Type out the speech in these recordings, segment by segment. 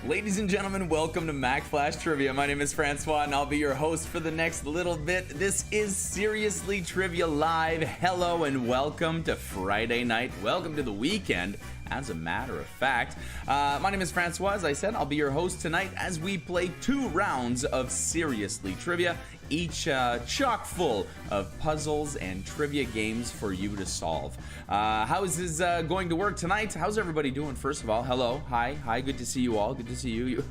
Ladies and gentlemen, welcome to Mack Flash Trivia. My name is Francois, and I'll be your host for the next little bit. This is Seriously Trivia Live. Hello and welcome to Friday night. Welcome to the weekend, as a matter of fact. My name is Francois. As I said, I'll be your host tonight as we play 2 rounds of Seriously Trivia, each chock full of puzzles and trivia games for you to solve. How is this going to work tonight? How's everybody doing? First of all, hello, hi, good to see you all. Good to see you.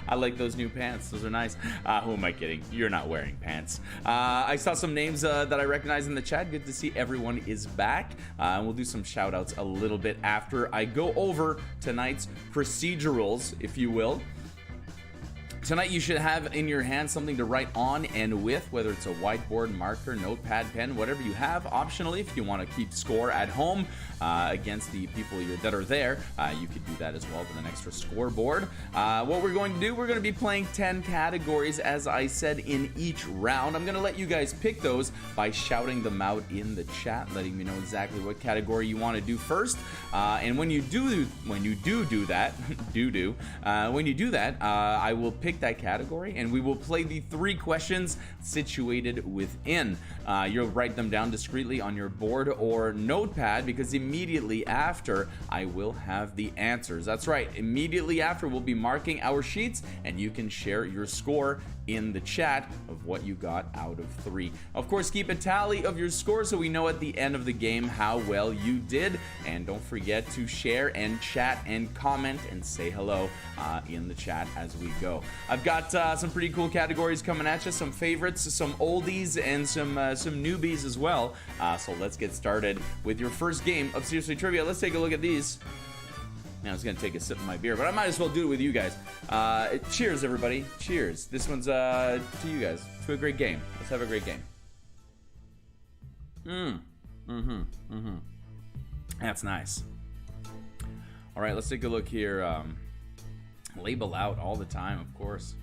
I like those new pants. Those are nice. Who am I kidding? You're not wearing pants. I saw some names that I recognize in the chat. Good to see everyone is back. And we'll do some shout outs a little bit after I go over tonight's procedurals, if you will. Tonight you should have in your hand something to write on and with, whether it's a whiteboard, marker, notepad, pen, whatever you have. Optionally, if you want to keep score at home against the people that are there, you could do that as well with an extra scoreboard. What we're going to do, we're going to be playing 10 categories, as I said, in each round. I'm going to let you guys pick those by shouting them out in the chat, letting me know exactly what category you want to do first. And when you do that, I will pick that category and we will play the 3 questions situated within. You'll write them down discreetly on your board or notepad, because immediately after I will have the answers. That's right, immediately after we'll be marking our sheets and you can share your score in the chat of what you got out of 3. Of course, keep a tally of your score so we know at the end of the game how well you did, and don't forget to share and chat and comment and say hello in the chat as we go. I've got some pretty cool categories coming at you, some favorites, some oldies, and some newbies as well. So let's get started with your first game of Seriously Trivia. Let's take a look at these. I was gonna take a sip of my beer, but I might as well do it with you guys. Cheers, everybody. Cheers. This one's to you guys. To a great game. Let's have a great game. That's nice. All right, let's take a look here. Label out all the time, of course.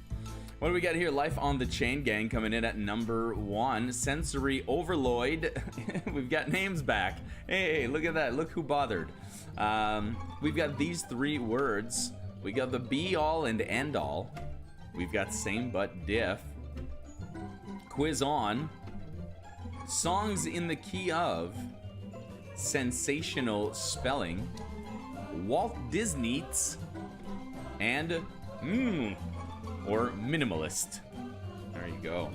What do we got here? Life on the Chain Gang coming in at number 1. Sensory Overload. We've got names back. Hey, look at that. Look who bothered. We've got these 3 words. We got the be all and end all. We've got same but diff. Quiz on. Songs in the key of. Sensational Spelling. Walt Disney's. And or minimalist. There you go.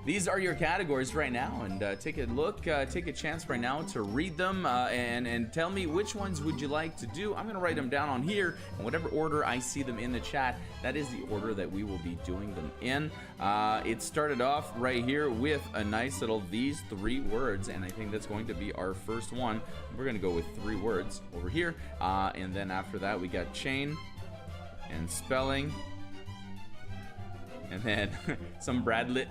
These are your categories right now, and take a look, take a chance right now to read them and tell me which ones would you like to do. I'm gonna write them down on here, and whatever order I see them in the chat, that is the order that we will be doing them in. It started off right here with a nice little these 3 words, and I think that's going to be our first one. We're gonna go with 3 words over here, and then after that we got chain and spelling. And then some Bradley,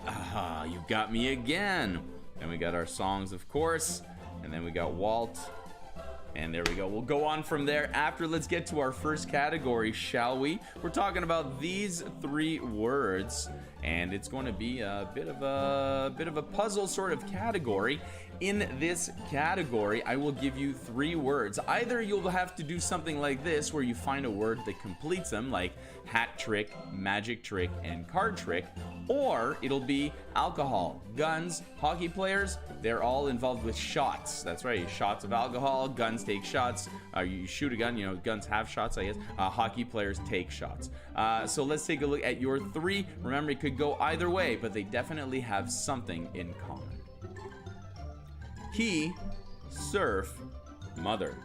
you got me again. Then we got our songs, of course. And then we got Walt. And there we go. We'll go on from there after. Let's get to our first category, shall we? We're talking about these 3 words. And it's going to be a bit of a puzzle sort of category. In this category, I will give you 3 words. Either you'll have to do something like this, where you find a word that completes them, like hat trick, magic trick, and card trick, or it'll be alcohol, guns, hockey players. They're all involved with shots. That's right, shots of alcohol, guns take shots. You shoot a gun, you know, guns have shots, I guess. Hockey players take shots. So let's take a look at your 3. Remember, it could go either way, but they definitely have something in common. He, surf, mother.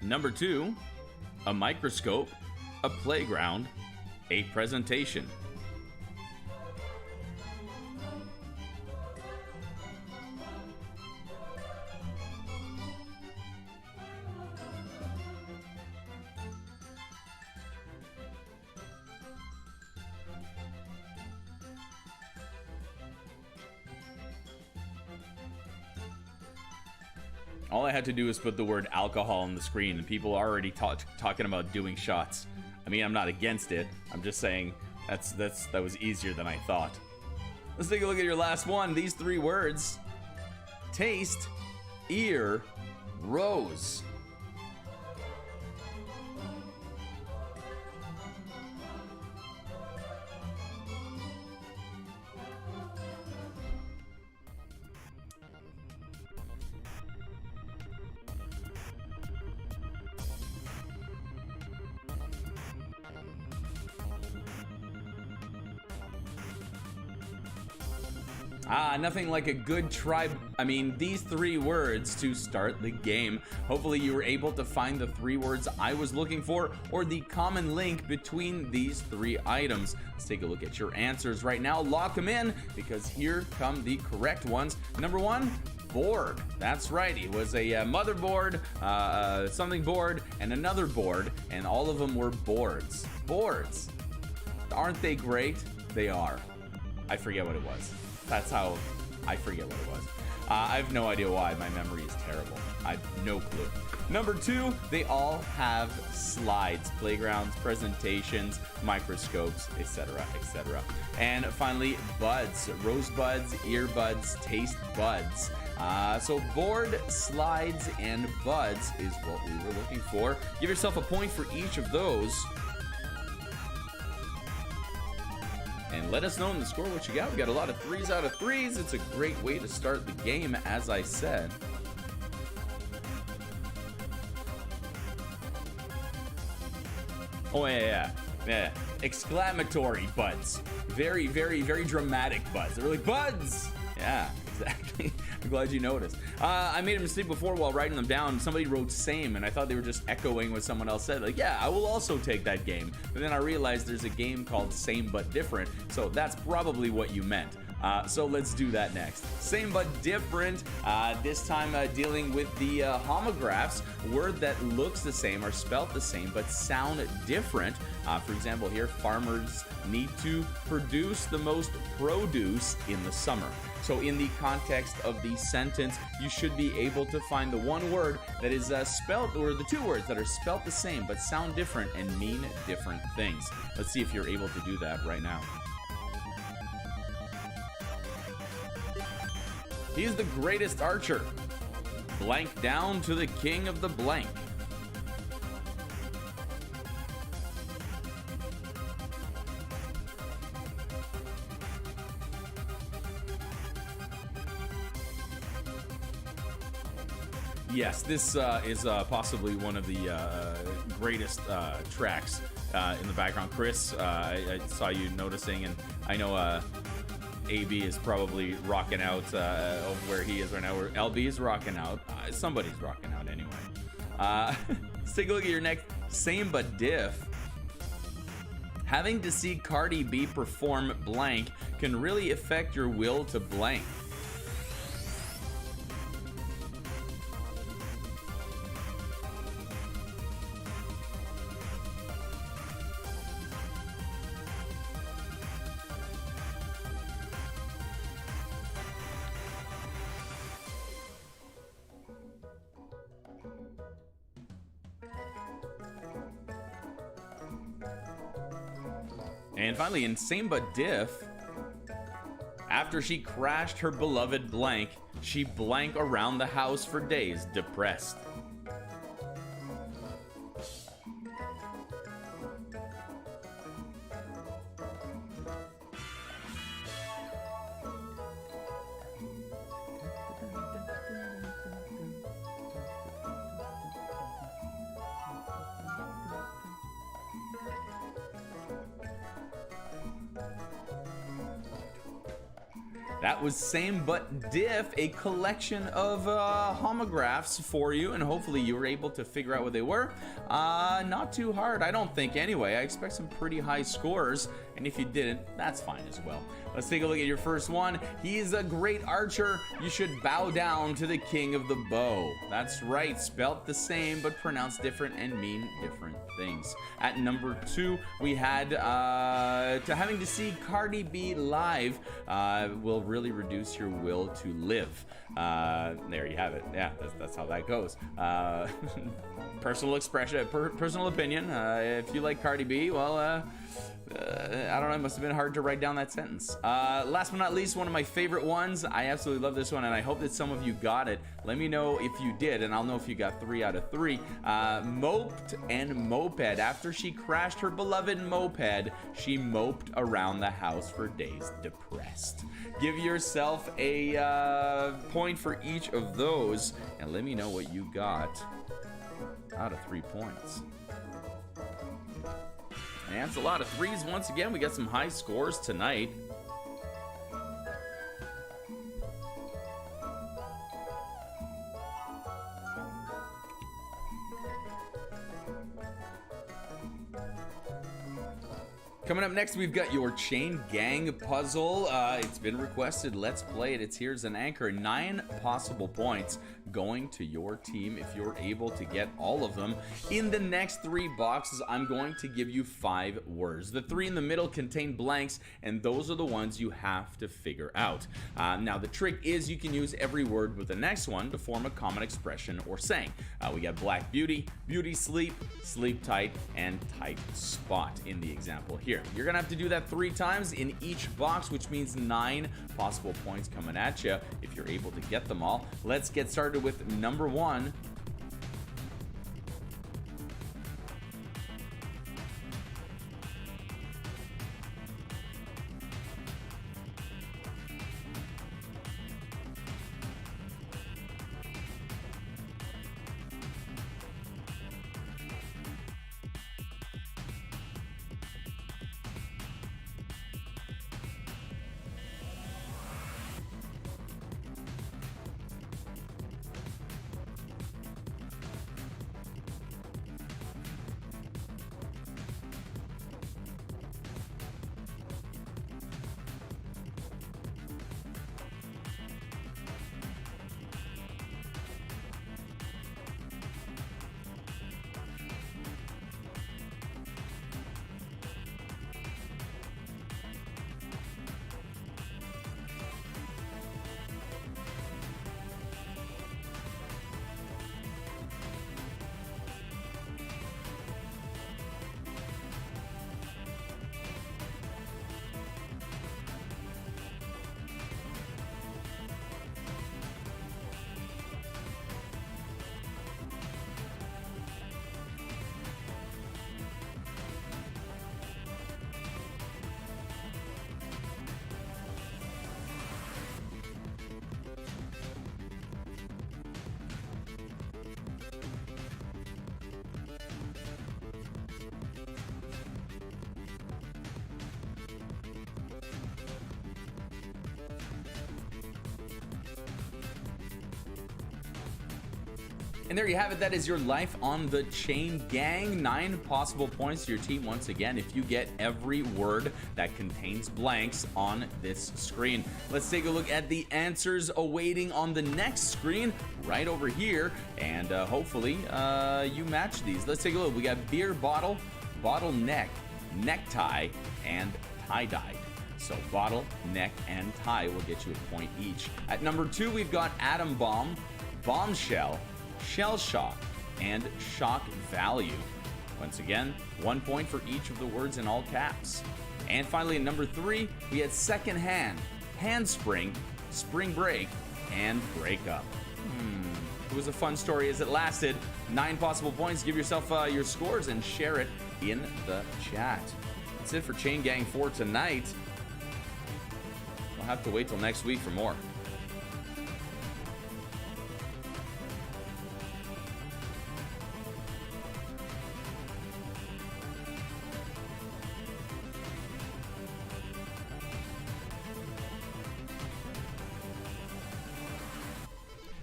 Number 2, a microscope, a playground, a presentation. All I had to do is put the word alcohol on the screen, and people are already talking about doing shots. I mean, I'm not against it. I'm just saying that was easier than I thought. Let's take a look at your last one. These 3 words: taste, ear, rose. Nothing like a good try. I mean, these 3 words to start the game. Hopefully you were able to find the 3 words I was looking for, or the common link between these 3 items. Let's take a look at your answers right now. Lock them in, because here come the correct ones. Number 1, board. That's right, it was a motherboard, something board, and another board, and all of them were boards. Boards. Aren't they great? They are. I forget what it was. That's how I forget what it was. I have no idea why. My memory is terrible. I have no clue. Number 2, they all have slides, playgrounds, presentations, microscopes, etc., etc. And finally, buds, rose buds, earbuds, taste buds. So board, slides, and buds is what we were looking for. Give yourself a point for each of those. And let us know in the score what you got. We got a lot of 3s out of 3s. It's a great way to start the game, as I said. Oh, yeah. Exclamatory buds. Very, very, very dramatic buds. They're really buds. Yeah, exactly. I'm glad you noticed. I made a mistake before while writing them down. Somebody wrote same, and I thought they were just echoing what someone else said. Like, yeah, I will also take that game. But then I realized there's a game called Same But Different, so that's probably what you meant. So let's do that next. Same but different. This time dealing with the homographs. Word that looks the same or spelt the same but sound different. For example, here, farmers need to produce the most produce in the summer. So in the context of the sentence, you should be able to find the one word that is spelt, or the 2 words that are spelt the same but sound different and mean different things. Let's see if you're able to do that right now. He's the greatest archer. Blank down to the king of the blank. Yes, this is possibly one of the greatest tracks in the background. Chris, I saw you noticing, and I know AB is probably rocking out of where he is right now. Where LB is rocking out. Somebody's rocking out anyway. Let's take a look at your next same but diff. Having to see Cardi B perform blank can really affect your will to blank. And finally, in Same But Diff, after she crashed her beloved blank, she blank around the house for days, depressed. That was Same But Diff, a collection of homographs for you, and hopefully you were able to figure out what they were. Not too hard, I don't think, anyway. I expect some pretty high scores, and if you didn't, that's fine as well. Let's take a look at your first one. He's a great archer. You should bow down to the king of the bow. That's right, spelt the same, but pronounced different and mean different things. At number 2, we had having to see Cardi B live will really reduce your will to live. There you have it. Yeah, that's how that goes. Personal expression, personal opinion. If you like Cardi B, well, I don't know, it must have been hard to write down that sentence. Last but not least, one of my favorite ones. I absolutely love this one, and I hope that some of you got it. Let me know if you did, and I'll know if you got 3 out of 3. Moped and moped. After she crashed her beloved moped, she moped around the house for days, depressed. Give yourself a point for each of those, and let me know what you got out of 3 points. And it's a lot of 3s once again. We got some high scores tonight. Coming up next, we've got your Chain Gang puzzle. It's been requested. Let's play it. It's Here's an Anchor. 9 possible points going to your team if you're able to get all of them. In the next 3 boxes, I'm going to give you 5 words. The 3 in the middle contain blanks, and those are the ones you have to figure out. Now, the trick is you can use every word with the next one to form a common expression or saying. We got black beauty, beauty sleep, sleep tight, and tight spot in the example here. You're gonna have to do that 3 times in each box, which means 9 possible points coming at you if you're able to get them all. Let's get started with number 1. And there you have it. That is your life on the Chain Gang. 9 possible points to your team once again if you get every word that contains blanks on this screen. Let's take a look at the answers awaiting on the next screen right over here. And hopefully you match these. Let's take a look. We got beer bottle, bottleneck, necktie, and tie-dyed. So bottle, neck, and tie will get you a point each. At number 2, we've got atom bomb, bombshell, shell shock, and shock value. Once again, 1 point for each of the words in all caps. And finally, number 3, we had second hand, handspring, spring break, and breakup. It was a fun story as it lasted. 9 possible points. Give yourself your scores and share it in the chat. That's it for Chain Gang 4 tonight. We'll have to wait till next week for more.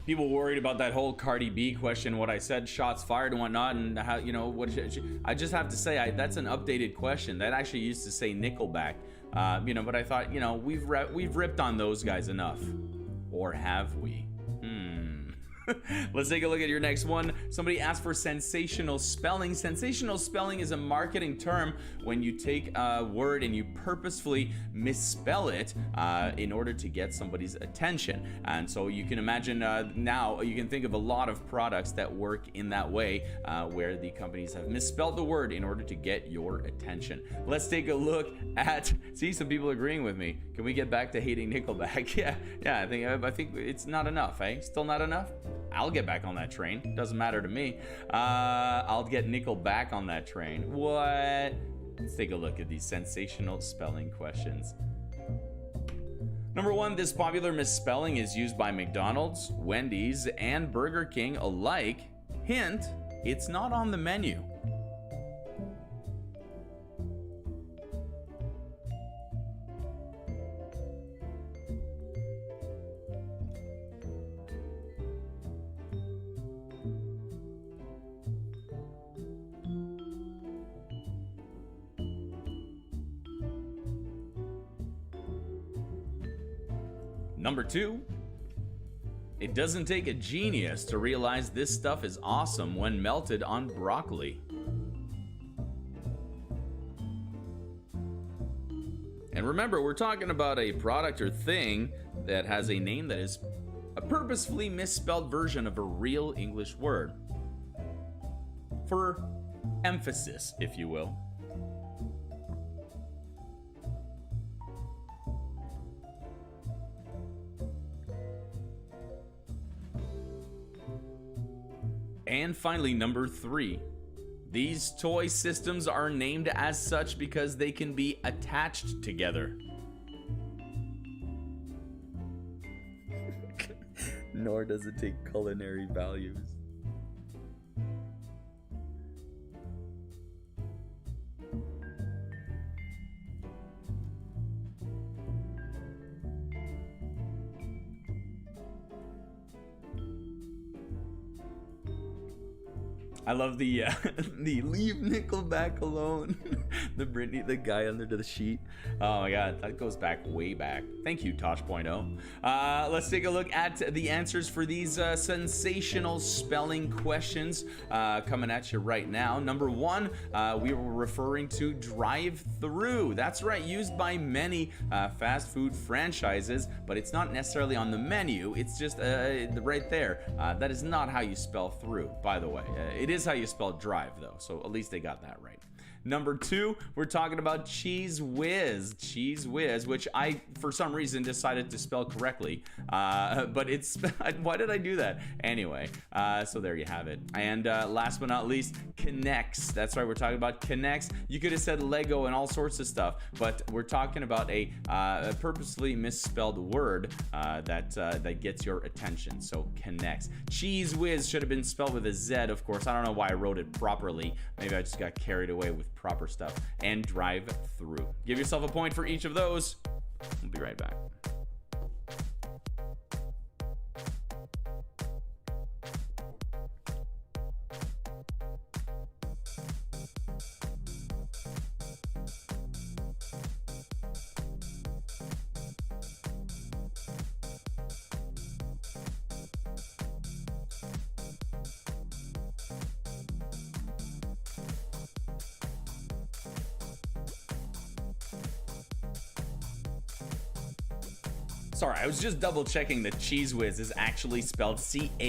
People worried about that whole Cardi B question, what I said, shots fired and whatnot, and how, you know, what I just have to say, that's an updated question. That actually used to say Nickelback, you know, but I thought, you know, we've ripped on those guys enough. Or have we? Let's take a look at your next one. Somebody asked for sensational spelling. Sensational spelling is a marketing term when you take a word and you purposefully misspell it in order to get somebody's attention. And so you can imagine now you can think of a lot of products that work in that way where the companies have misspelled the word in order to get your attention. Let's take a look at, see, some people agreeing with me. Can we get back to hating Nickelback? Yeah, I think it's not enough, eh? Still not enough? I'll get back on that train. Doesn't matter to me. I'll get Nickel back on that train. What? Let's take a look at these sensational spelling questions. Number 1, this popular misspelling is used by McDonald's, Wendy's, and Burger King alike. Hint, it's not on the menu. Number 2, it doesn't take a genius to realize this stuff is awesome when melted on broccoli. And remember, we're talking about a product or thing that has a name that is a purposefully misspelled version of a real English word. For emphasis, if you will. And finally, number 3. These toy systems are named as such because they can be attached together. Nor does it take culinary values. I love the the leave Nickelback alone. the guy under the sheet. Oh my god, that goes back way back. Thank you, Tosh.0. Let's take a look at the answers for these sensational spelling questions coming at you right now. Number 1, we were referring to drive-through. That's right, used by many fast food franchises, but it's not necessarily on the menu. It's just right there. That is not how you spell through, by the way. It is how you spell drive, though, so at least they got that right. Number 2, we're talking about Cheese Whiz. Cheese Whiz, which I, for some reason, decided to spell correctly. But it's, why did I do that? Anyway, so there you have it. And last but not least, K'NEX. That's right, we're talking about K'NEX. You could have said Lego and all sorts of stuff, but we're talking about a purposely misspelled word that gets your attention. So K'NEX. Cheese Whiz should have been spelled with a Z, of course. I don't know why I wrote it properly. Maybe I just got carried away with proper stuff. And drive through. Give yourself a point for each of those. We'll be right back. Sorry, I was just double checking that Cheese Whiz is actually spelled Chezwhiz.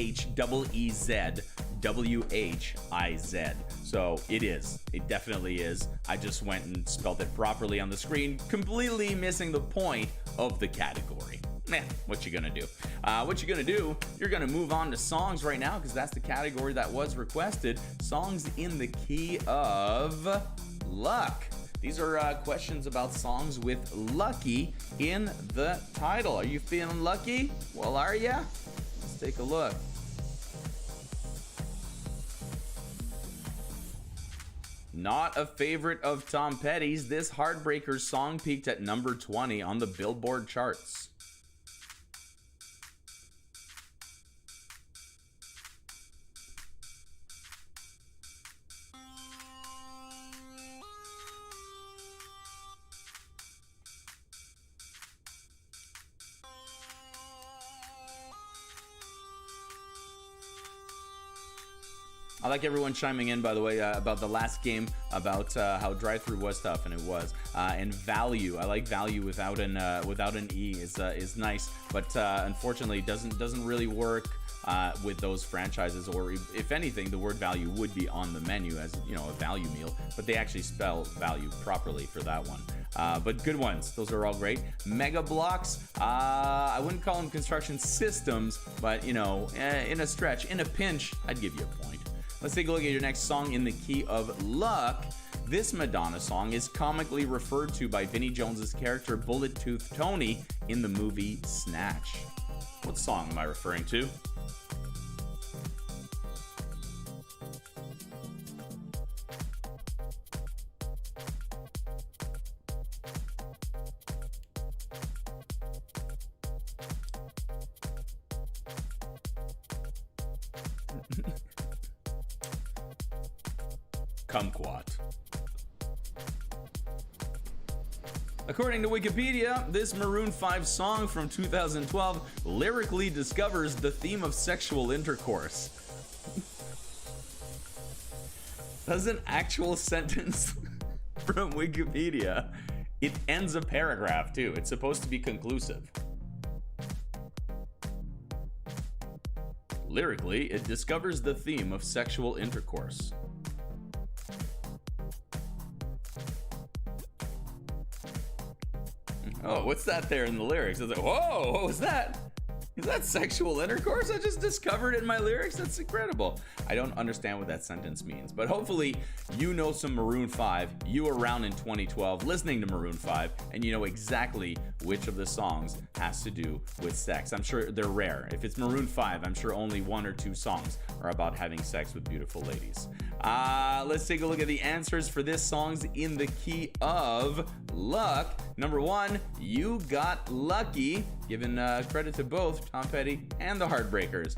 So it is. It definitely is. I just went and spelled it properly on the screen, completely missing the point of the category. What you gonna do? You're gonna move on to songs right now, because that's the category that was requested. Songs in the key of luck. These are questions about songs with lucky in the title. Are you feeling lucky? Well, are ya? Let's take a look. Not a favorite of Tom Petty's, this Heartbreakers song peaked at number 20 on the Billboard charts. I like everyone chiming in, by the way, about the last game, about how drive-through was tough, and it was. And value, I like value without an E is nice, but unfortunately doesn't really work with those franchises. Or if anything, the word value would be on the menu as, you know, a value meal, but they actually spell value properly for that one. But good ones. Those are all great. Mega Blocks, I wouldn't call them construction systems, but, you know, in a stretch, in a pinch, I'd give you a point. Let's take a look at your next song in the key of luck. This Madonna song is comically referred to by Vinnie Jones's character Bullet Tooth Tony in the movie Snatch. What song am I referring to? Kumquat. According to Wikipedia, this Maroon 5 song from 2012 lyrically discovers the theme of sexual intercourse. That's an actual sentence from Wikipedia. It ends a paragraph too. It's supposed to be conclusive. Lyrically, it discovers the theme of sexual intercourse. Oh, what's that there in the lyrics? I was like, whoa, what was that? Is that sexual intercourse I just discovered in my lyrics? That's incredible. I don't understand what that sentence means, but hopefully you know some Maroon 5. You were around in 2012 listening to Maroon 5, and you know exactly which of the songs has to do with sex. I'm sure they're rare. If it's Maroon 5, I'm sure only 1 or 2 songs are about having sex with beautiful ladies. Let's take a look at the answers for this song's in the key of luck. Number 1, you got lucky. Giving credit to both Tom Petty and the Heartbreakers.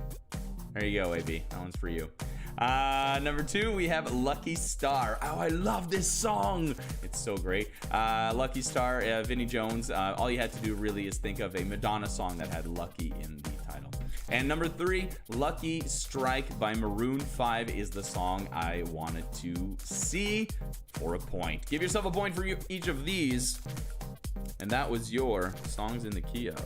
There you go, AB. That one's for you. Number 2, we have Lucky Star. Oh, I love this song. It's so great. Lucky Star, Vinnie Jones. All you had to do really is think of a Madonna song that had Lucky in the title. And number 3, Lucky Strike by Maroon 5 is the song I wanted to see for a point. Give yourself a point for each of these. And that was your songs in the key of.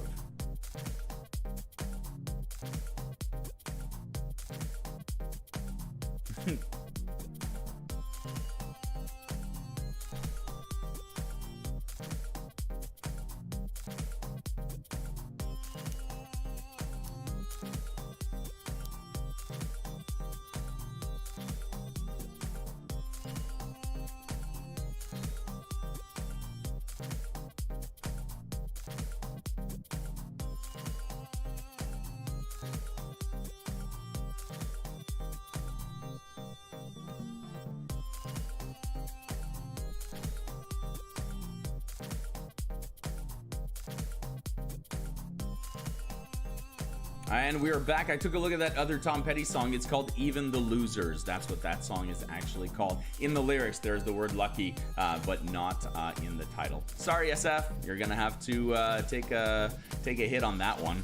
And we are back. I took a look at that other Tom Petty song. It's called Even the Losers. That's what that song is actually called. In the lyrics, there's the word lucky, but not in the title. Sorry, SF. You're going to have to take a hit on that one.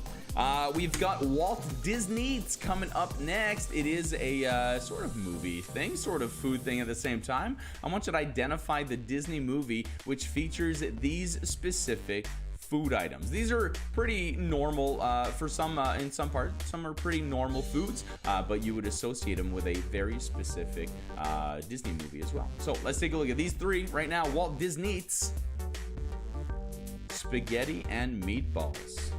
We've got Walt Disney. It's coming up next. It is a sort of movie thing, sort of food thing at the same time. I want you to identify the Disney movie which features these specific food items. These are pretty normal for some, in some parts. Some are pretty normal foods, but you would associate them with a very specific Disney movie as well. So let's take a look at these three right now. Walt Disney eats spaghetti and meatballs.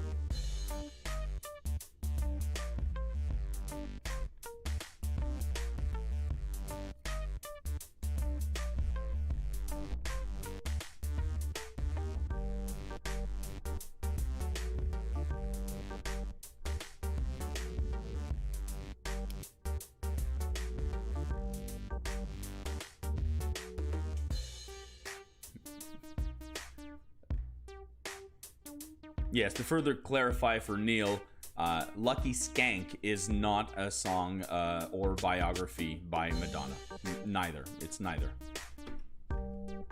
Yes, to further clarify for Neil, Lucky Skank is not a song or biography by Madonna. Neither. It's neither.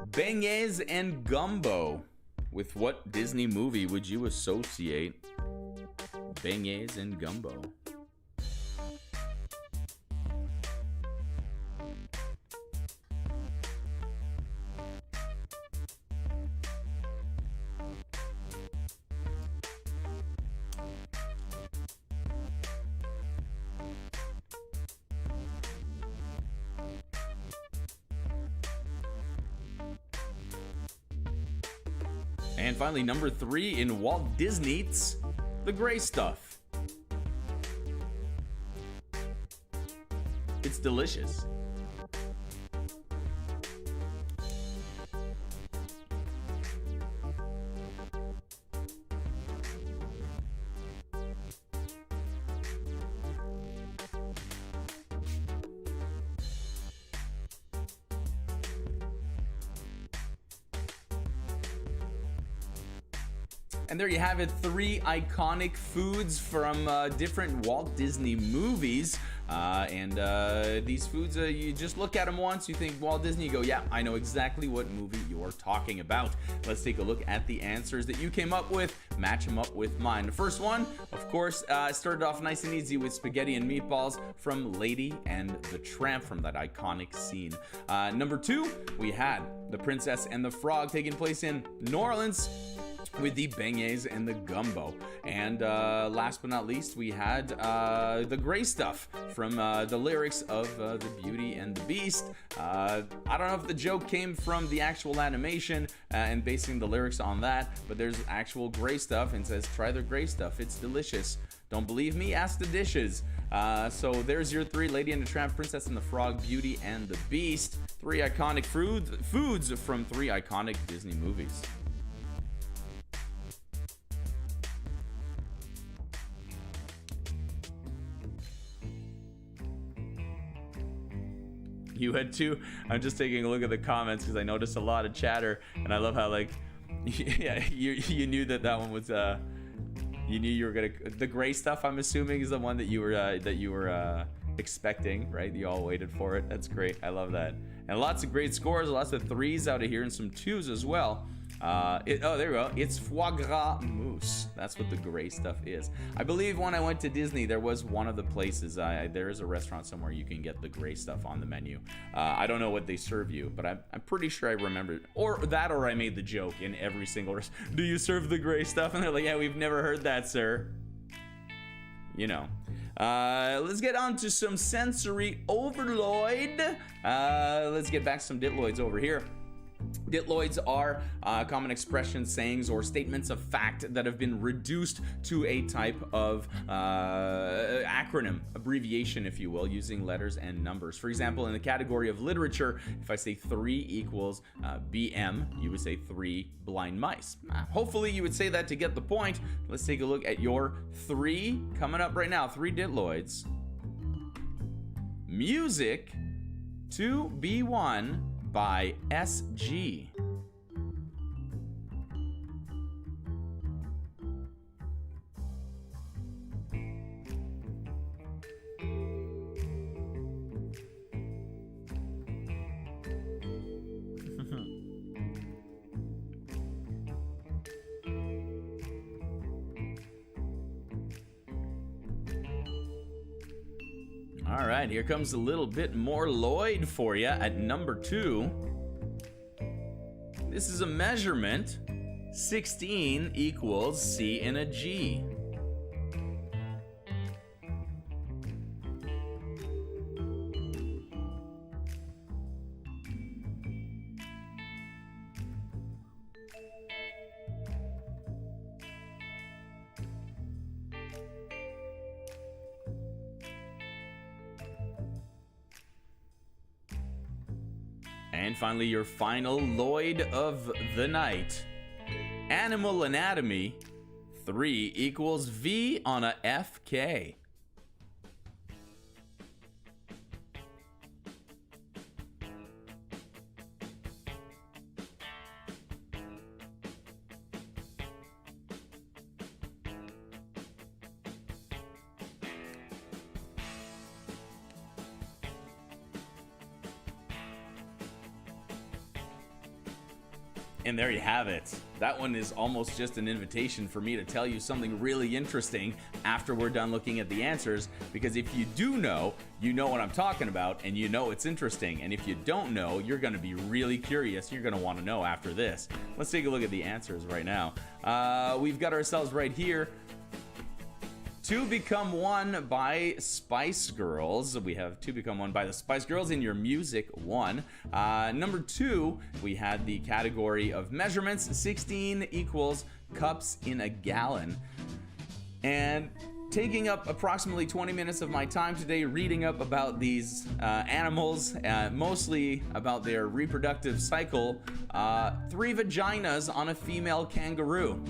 Beignets and gumbo. With what Disney movie would you associate beignets and gumbo? And finally, number 3 in Walt Disney's The Gray Stuff. It's delicious. And there you have it, 3 iconic foods from different Walt Disney movies. These foods, you just look at them once, you think Walt Disney, you go, yeah, I know exactly what movie you're talking about. Let's take a look at the answers that you came up with, match them up with mine. The first one, of course, started off nice and easy with spaghetti and meatballs from Lady and the Tramp, from that iconic scene. Number 2, we had The Princess and the Frog, taking place in New Orleans, with the beignets and the gumbo. And last but not least, we had The Gray Stuff from the lyrics of The Beauty and the Beast. I don't know if the joke came from the actual animation and basing the lyrics on that, but there's actual gray stuff and says, try the gray stuff, it's delicious. Don't believe me? Ask the dishes. So there's your 3, Lady and the Tramp, Princess and the Frog, Beauty and the Beast. 3 iconic foods from 3 iconic Disney movies. You had 2. I'm just taking a look at the comments because I noticed a lot of chatter, and I love how, like, yeah, you knew that one was you knew you were gonna. The Gray Stuff, I'm assuming, is the one that you were expecting, right? You all waited for it. That's great. I love that. And lots of great scores, lots of 3s out of here, and some 2s as well. Oh, there we go. It's foie gras mousse. That's what the Gray Stuff is. I believe when I went to Disney, there was one of the places. There is a restaurant somewhere you can get the Gray Stuff on the menu. I don't know what they serve you, but I'm pretty sure I remember it. Or I made the joke in every single restaurant. Do you serve the Gray Stuff? And they're like, yeah, we've never heard that, sir. You know. Let's get on to some sensory overload. Let's get back to some ditloids over here. Ditloids are common expressions, sayings, or statements of fact that have been reduced to a type of acronym, abbreviation, if you will, using letters and numbers. For example, in the category of literature, if I say 3 equals BM, you would say 3 blind mice. Hopefully you would say that to get the point. Let's take a look at your 3 coming up right now. 3 ditloids. Music to be won by SG. All right, here comes a little bit more Lloyd for you at number 2. This is a measurement 16 equals C in a G. And finally, your final Lloyd of the night. Animal anatomy, 3 equals V on a FK. And there you have it. That one is almost just an invitation for me to tell you something really interesting after we're done looking at the answers, because if you do know, you know what I'm talking about, and you know it's interesting. And if you don't know, you're going to be really curious. You're going to want to know after this. Let's take a look at the answers right now. We've got ourselves right here. Two Become One by Spice Girls. We have Two Become One by the Spice Girls in your music one. Number 2, we had the category of measurements. 16 equals cups in a gallon. And taking up approximately 20 minutes of my time today reading up about these animals, mostly about their reproductive cycle. 3 vaginas on a female kangaroo.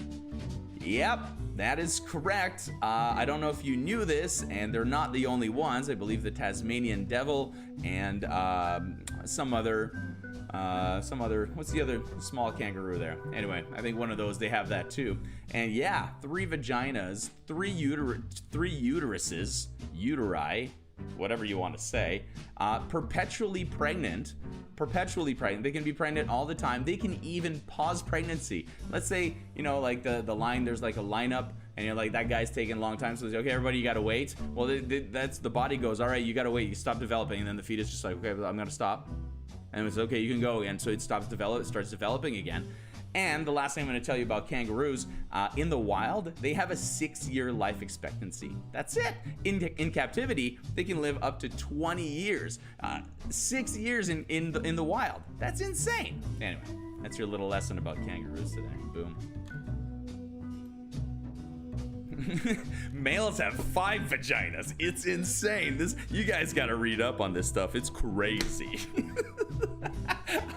Yep, that is correct. I don't know if you knew this, and they're not the only ones. I believe the Tasmanian devil and some other, what's the other small kangaroo there? Anyway, I think one of those, they have that too. And yeah, 3 vaginas, 3 uteruses, uteri, whatever you want to say, perpetually pregnant. They can be pregnant all the time. They can even pause pregnancy. Let's say, you know, like the line, there's like a lineup, and you're like, that guy's taking a long time, so it's like, okay, everybody, you gotta wait. Well, that's the body goes, all right, you gotta wait, you stop developing, and then the fetus just like, okay, I'm gonna stop. And it's okay, you can go again. So it starts developing again. And the last thing I'm going to tell you about kangaroos, in the wild, they have a 6-year life expectancy. That's it. In captivity, they can live up to 20 years. 6 years in the wild. That's insane. Anyway, that's your little lesson about kangaroos today. Boom. Males have 5 vaginas. It's insane. You guys got to read up on this stuff. It's crazy.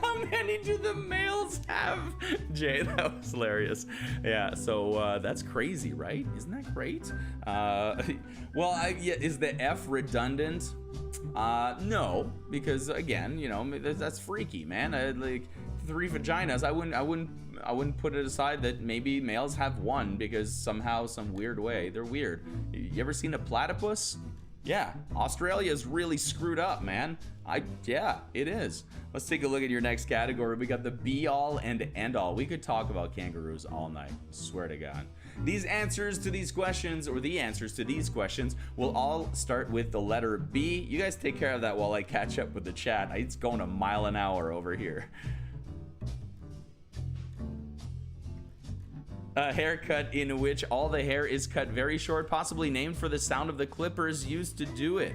How many do the males have? Jay, that was hilarious. Yeah, so that's crazy, right? Isn't that great? Is the F redundant? No, because again, you know, that's freaky, man. Like 3 vaginas, I wouldn't put it aside that maybe males have 1 because somehow, some weird way, they're weird. You ever seen a platypus? Yeah, Australia's really screwed up, man. Yeah, it is. Let's take a look at your next category. We got the be all and end all. We could talk about kangaroos all night, swear to God. The answers to these questions will all start with the letter B. You guys take care of that while I catch up with the chat. It's going a mile an hour over here. A haircut in which all the hair is cut very short, possibly named for the sound of the clippers used to do it.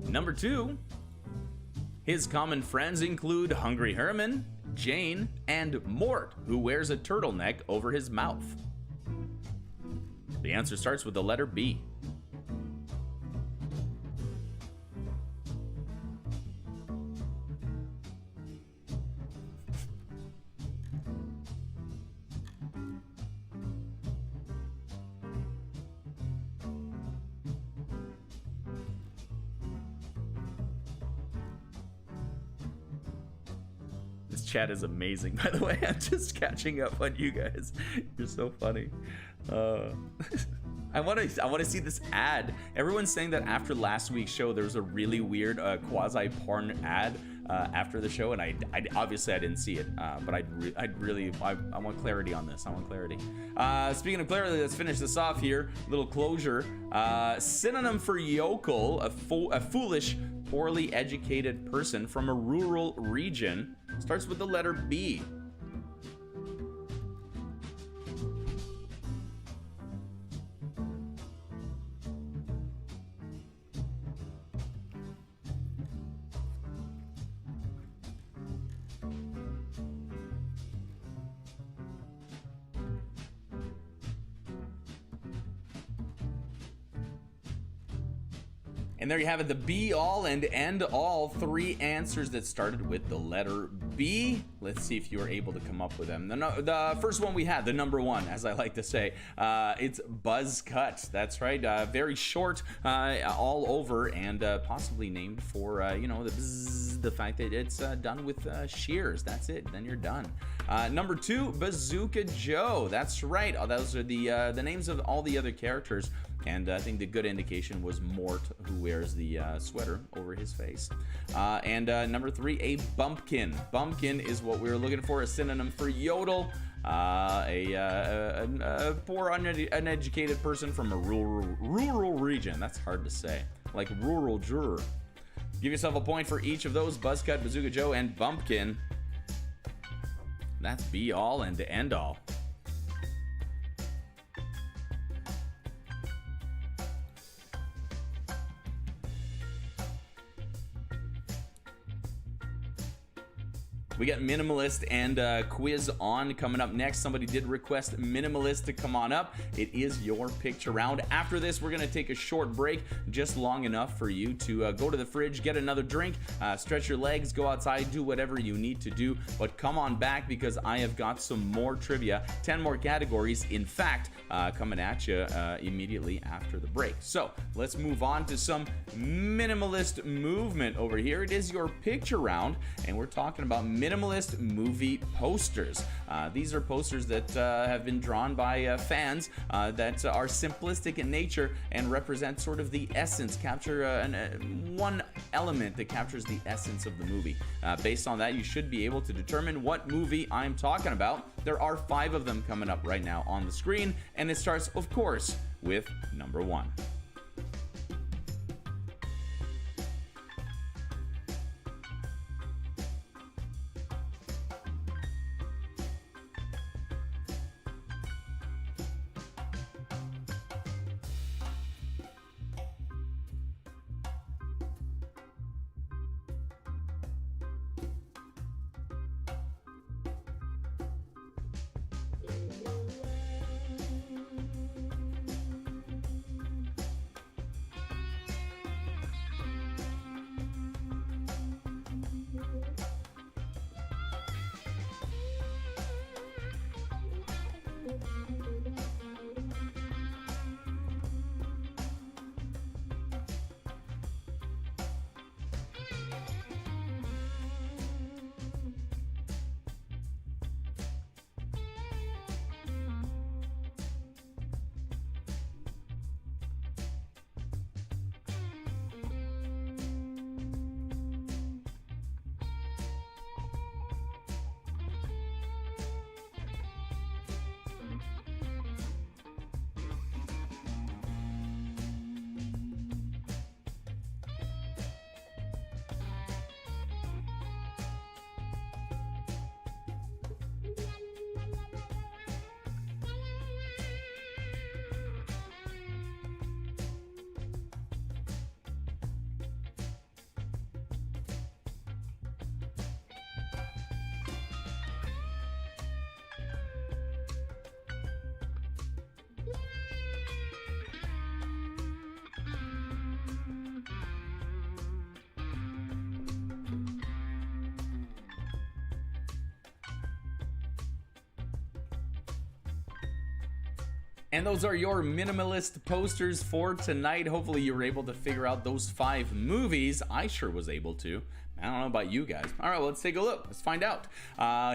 Number 2, his common friends include Hungry Herman, Jane, and Mort, who wears a turtleneck over his mouth. The answer starts with the letter B. chat is amazing, by the way. I'm just catching up on you guys. You're so funny. I want to see this ad. Everyone's saying that after last week's show, there was a really weird quasi-porn ad after the show, and I obviously I didn't see it, but I want clarity on this. I want clarity. Speaking of clarity, let's finish this off here. Little closure. Synonym for yokel, a foolish, poorly educated person from a rural region, starts with the letter B. And there you have it, the be all and end all, 3 answers that started with the letter B. Let's see if you were able to come up with them. The first one we had, the number 1, as I like to say, it's buzz cut. That's right, very short, all over, and possibly named for, you know, the fact that it's done with shears. That's it, then you're done. Number 2, Bazooka Joe. That's right, those are the names of all the other characters. And I think the good indication was Mort, who wears the sweater over his face. And number 3, a bumpkin. Bumpkin is what we were looking for, a synonym for yodel. A poor, uneducated person from a rural region. That's hard to say. Like rural juror. Give yourself a point for each of those, Buzzcut, Bazooka Joe, and Bumpkin. That's be all and end all. We got Minimalist and Quiz On coming up next. Somebody did request Minimalist to come on up. It is your picture round. After this, we're going to take a short break, just long enough for you to go to the fridge, get another drink, stretch your legs, go outside, do whatever you need to do. But come on back because I have got some more trivia, 10 more categories, in fact, coming at you immediately after the break. So let's move on to some minimalist movement over here. It is your picture round, and we're talking about minimalist movie posters. These are posters that have been drawn by fans that are simplistic in nature and represent sort of the essence, capture one element that captures the essence of the movie. Based on that, you should be able to determine what movie I'm talking about. There are 5 of them coming up right now on the screen, and it starts, of course, with number 1. And those are your minimalist posters for tonight. Hopefully you were able to figure out those 5 movies. I sure was able to. I don't know about you guys. All right, well, let's take a look. Let's find out.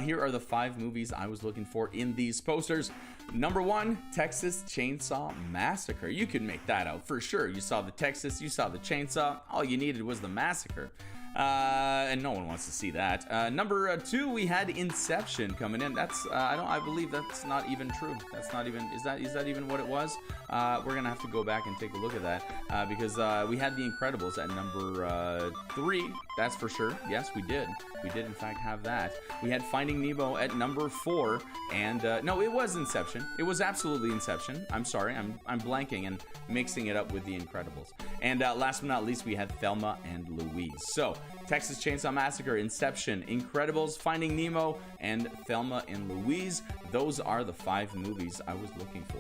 Here are the 5 movies I was looking for in these posters. Number 1, Texas Chainsaw Massacre. You could make that out for sure. You saw the Texas, you saw the chainsaw. All you needed was the massacre. And no one wants to see that. Number 2, we had Inception coming in. That's I believe that's not even true. That's not even, is that even what it was? We're gonna have to go back and take a look at that because we had The Incredibles at number 3. That's for sure. Yes, we did. We did in fact have that. We had Finding Nemo at number 4, and no, it was Inception. It was absolutely Inception. I'm sorry, I'm blanking and mixing it up with The Incredibles. And last but not least, we had Thelma and Louise. So, Texas Chainsaw Massacre, Inception, Incredibles, Finding Nemo, and Thelma and Louise. Those are the 5 movies I was looking for.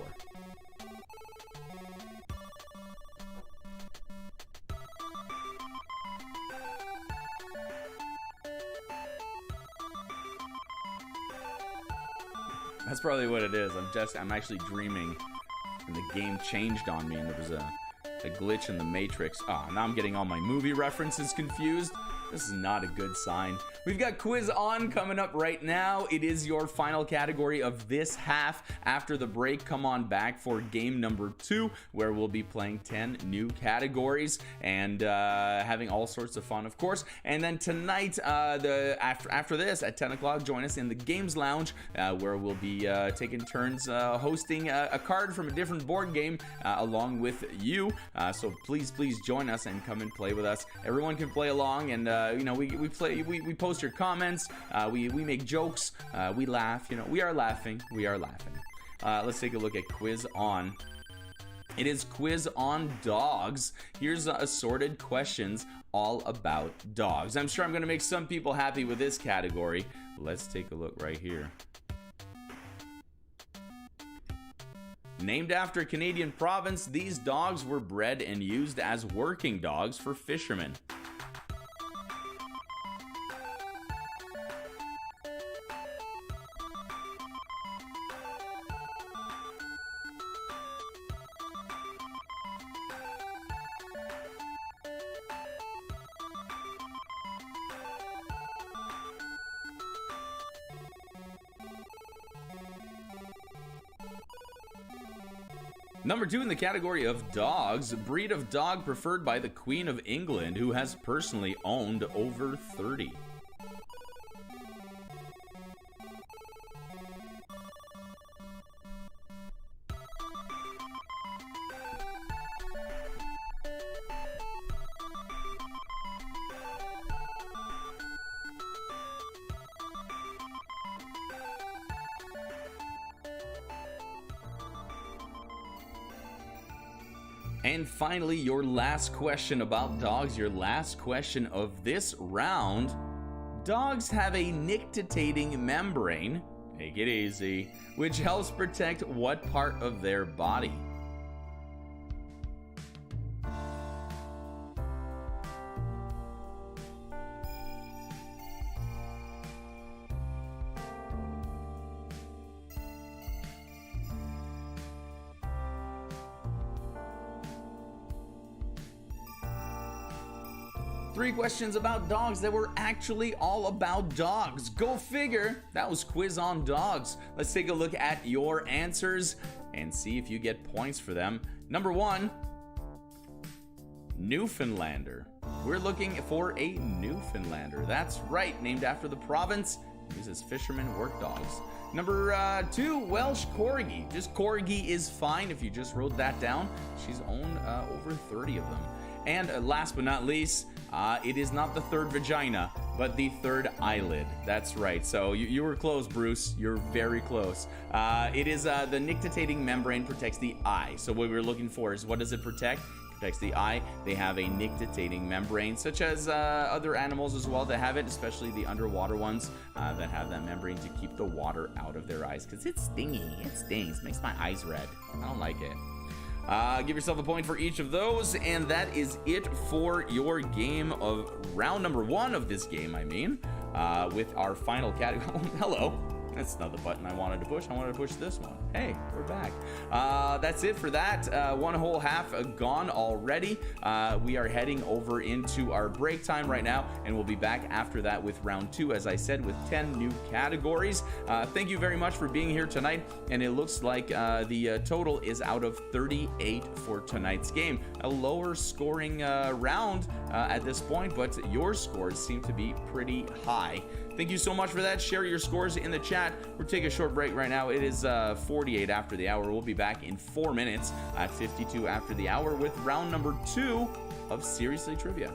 That's probably what it is. I'm actually dreaming, and the game changed on me, and there was a glitch in the Matrix. Oh, now I'm getting all my movie references confused. This is not a good sign. We've got Quiz On coming up right now. It is your final category of this half. After the break, come on back for game number 2, where we'll be playing 10 new categories and having all sorts of fun, of course. And then tonight, after this, at 10 o'clock, join us in the Games Lounge, where we'll be taking turns hosting a card from a different board game along with you. So please join us and come and play with us. Everyone can play along, and you know, we post your comments, we make jokes, we laugh, you know, we are laughing. Let's take a look at Quiz On. It is Quiz on Dogs. Here's assorted questions all about dogs. I'm sure I'm gonna make some people happy with this category. Let's take a look right here. Named after a Canadian province, these dogs were bred and used as working dogs for fishermen. Number 2 in the category of dogs, breed of dog preferred by the Queen of England, who has personally owned over 30. And finally, your last question about dogs, your last question of this round. Dogs have a nictitating membrane, take it easy, which helps protect what part of their body? Three questions about dogs that were actually all about dogs. Go figure. That was Quiz on Dogs. Let's take a look at your answers and see if you get points for them. Number 1, Newfoundlander. We're looking for a Newfoundlander. That's right, named after the province. Uses fishermen work dogs. Number 2, Welsh Corgi. Just Corgi is fine if you just wrote that down. She's owned over 30 of them. And last but not least, it is not the third vagina, but the third eyelid. That's right. So you were close, Bruce. You're very close. It is the nictitating membrane protects the eye. So what we're looking for is, what does it protect? Protects the eye. They have a nictitating membrane, such as other animals as well that have it, especially the underwater ones that have that membrane to keep the water out of their eyes, because it's stingy. It stings. Makes my eyes red. I don't like it. Give yourself a point for each of those, and that is it for your game of round number 1 of this game, with our final category. Oh, hello. That's not the button I wanted to push. I wanted to push this one. Hey, we're back. That's it for that. One whole half gone already. We are heading over into our break time right now, and we'll be back after that with round 2, as I said, with 10 new categories. Thank you very much for being here tonight, and it looks like the total is out of 38 for tonight's game. A lower scoring round at this point, but your scores seem to be pretty high. Thank you so much for that. Share your scores in the chat. We'll take a short break right now. It is 48 after the hour. We'll be back in 4 minutes at 52 after the hour with round number 2 of Seriously Trivia.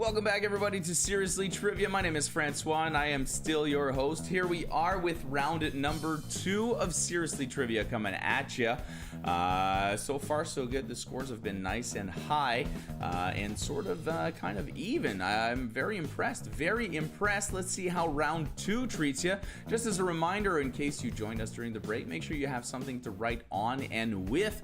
Welcome back, everybody, to Seriously Trivia. My name is Francois, and I am still your host. Here we are with round number 2 of Seriously Trivia coming at you. So far, so good. The scores have been nice and high and sort of kind of even. I'm very impressed. Very impressed. Let's see how round 2 treats you. Just as a reminder, in case you joined us during the break, make sure you have something to write on and with,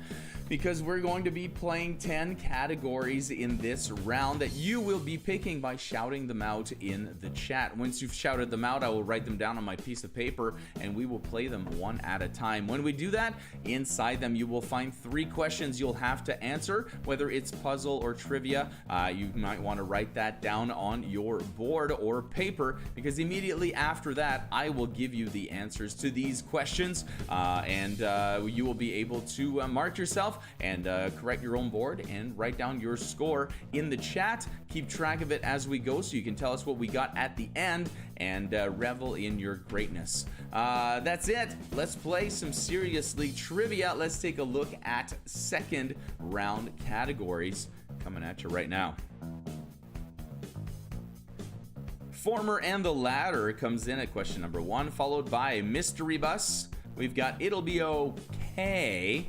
because we're going to be playing 10 categories in this round that you will be picking by shouting them out in the chat. Once you've shouted them out, I will write them down on my piece of paper and we will play them one at a time. When we do that, inside them you will find 3 questions you'll have to answer, whether it's puzzle or trivia. You might want to write that down on your board or paper, because immediately after that I will give you the answers to these questions, and you will be able to mark yourself and correct your own board and write down your score in the chat. Keep track of it as we go so you can tell us what we got at the end and revel in your greatness. That's it. Let's play some Seriously Trivia. Let's take a look at second round categories coming at you right now. Former and the Latter comes in at question number 1, followed by Mystery Bus. We've got It'll Be Okay.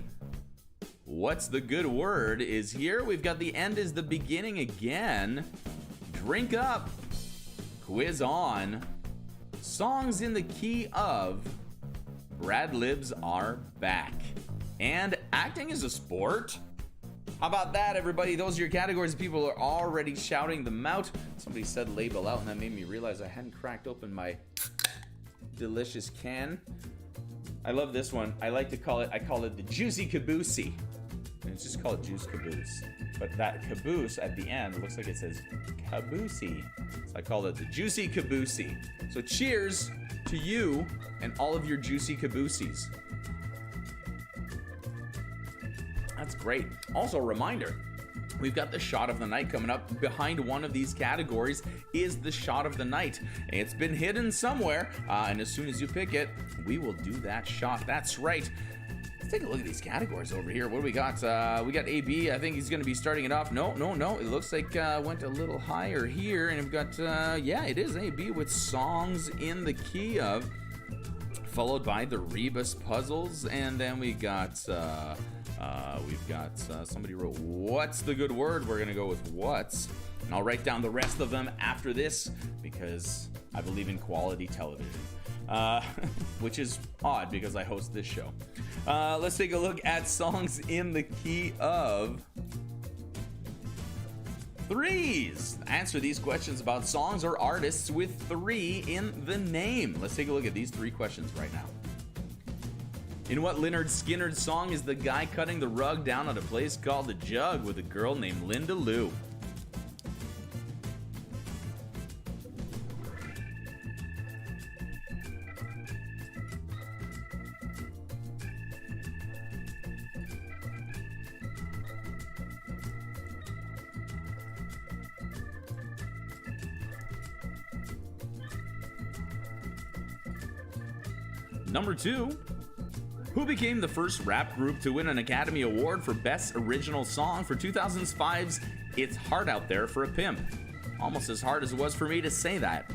What's the Good Word is here. We've got The End is the Beginning again. Drink Up. Quiz On. Songs in the Key of. Brad Libs Are Back. And Acting is a Sport. How about that, everybody? Those are your categories. People are already shouting them out. Somebody said label out, and that made me realize I hadn't cracked open my delicious can. I love this one. I like to call it, I call it the Juicy Caboosey. And it's just called Juice Caboose. But that caboose at the end looks like it says Caboosey. So I call it the Juicy Caboosey. So cheers to you and all of your Juicy Cabooseys. That's great. Also, a reminder, we've got the Shot of the Night coming up. Behind one of these categories is the Shot of the Night. It's been hidden somewhere, and as soon as you pick it, we will do that shot. That's right. Let's take a look at these categories over here. What do we got? We got AB. I think he's going to be starting it off. No. It looks like went a little higher here, and we've got, yeah, it is AB with Songs in the Key of, followed by the Rebus Puzzles, and then we got... somebody wrote, What's the Good Word? We're going to go with What's. And I'll write down the rest of them after this because I believe in quality television. Which is odd because I host this show. Let's take a look at Songs in the Key of Threes. Answer these questions about songs or artists with 3 in the name. Let's take a look at these 3 questions right now. In what Lynyrd Skynyrd song is the guy cutting the rug down at a place called The Jug with a girl named Linda Lou? Number 2. Who became the first rap group to win an Academy Award for Best Original Song for 2005's It's Hard Out There for a Pimp? Almost as hard as it was for me to say that.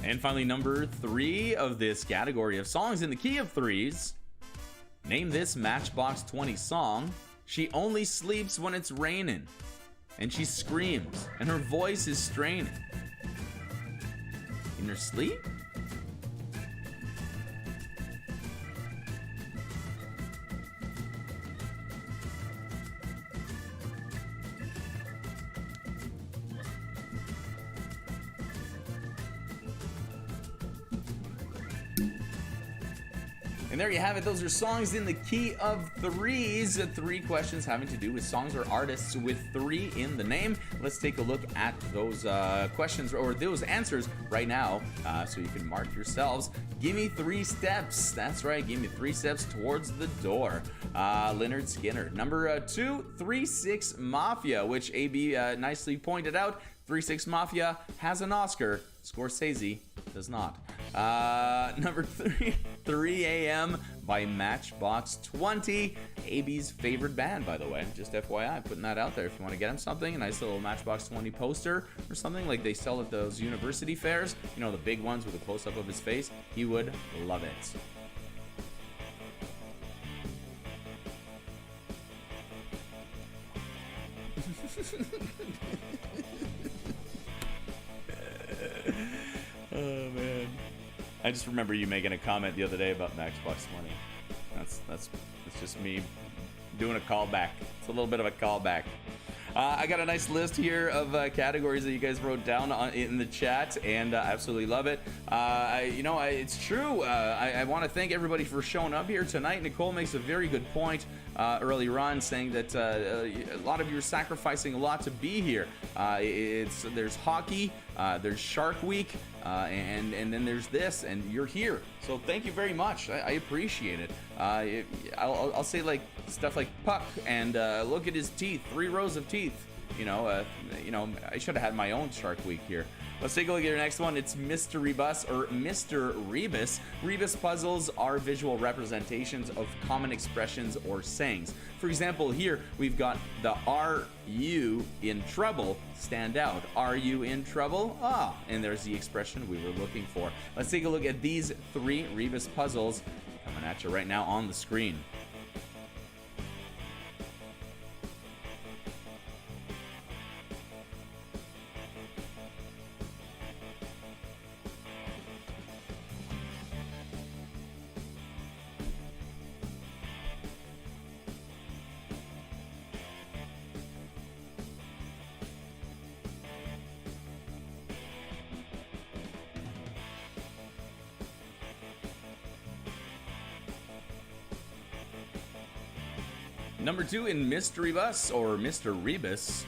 And finally, number 3 of this category of songs in the key of threes. Name this Matchbox 20 song. She only sleeps when it's raining, and she screams, and her voice is straining. In her sleep? And there you have it. Those are songs in the key of threes. 3 questions having to do with songs or artists with 3 in the name. Let's take a look at those questions or those answers right now, so you can mark yourselves. Give me 3 steps. That's right. Give me 3 steps towards the door. Leonard Skinner. Number 2, 3-6 Mafia, which AB nicely pointed out. 3-6 Mafia has an Oscar. Scorsese does not. Number 3, 3 a.m. by Matchbox 20. AB's favorite band, by the way. Just FYI, putting that out there. If you want to get him something, a nice little Matchbox 20 poster or something like they sell at those university fairs, you know, the big ones with a close-up of his face, he would love it. Oh man, I just remember you making a comment the other day about Matchbox 20. That's just me doing a callback. It's a little bit of a callback. I got a nice list here of categories that you guys wrote down in the chat, and I absolutely love it. It's true. I want to thank everybody for showing up here tonight. Nicole makes a very good point earlier on, saying that a lot of you are sacrificing a lot to be here. There's hockey, there's Shark Week, and then there's this, and you're here. So thank you very much. I appreciate it. I'll say like stuff like puck and look at his teeth, 3 rows of teeth. I should have had my own Shark Week here. Let's take a look at your next one. It's Mystery Bus or Mr. Rebus. Rebus puzzles are visual representations of common expressions or sayings. For example, here we've got the "Are you in trouble?" stand out. Are you in trouble? Ah, and there's the expression we were looking for. Let's take a look at these 3 Rebus puzzles coming at you right now on the screen. Number 2 in Mystery Bus or Mr. Rebus.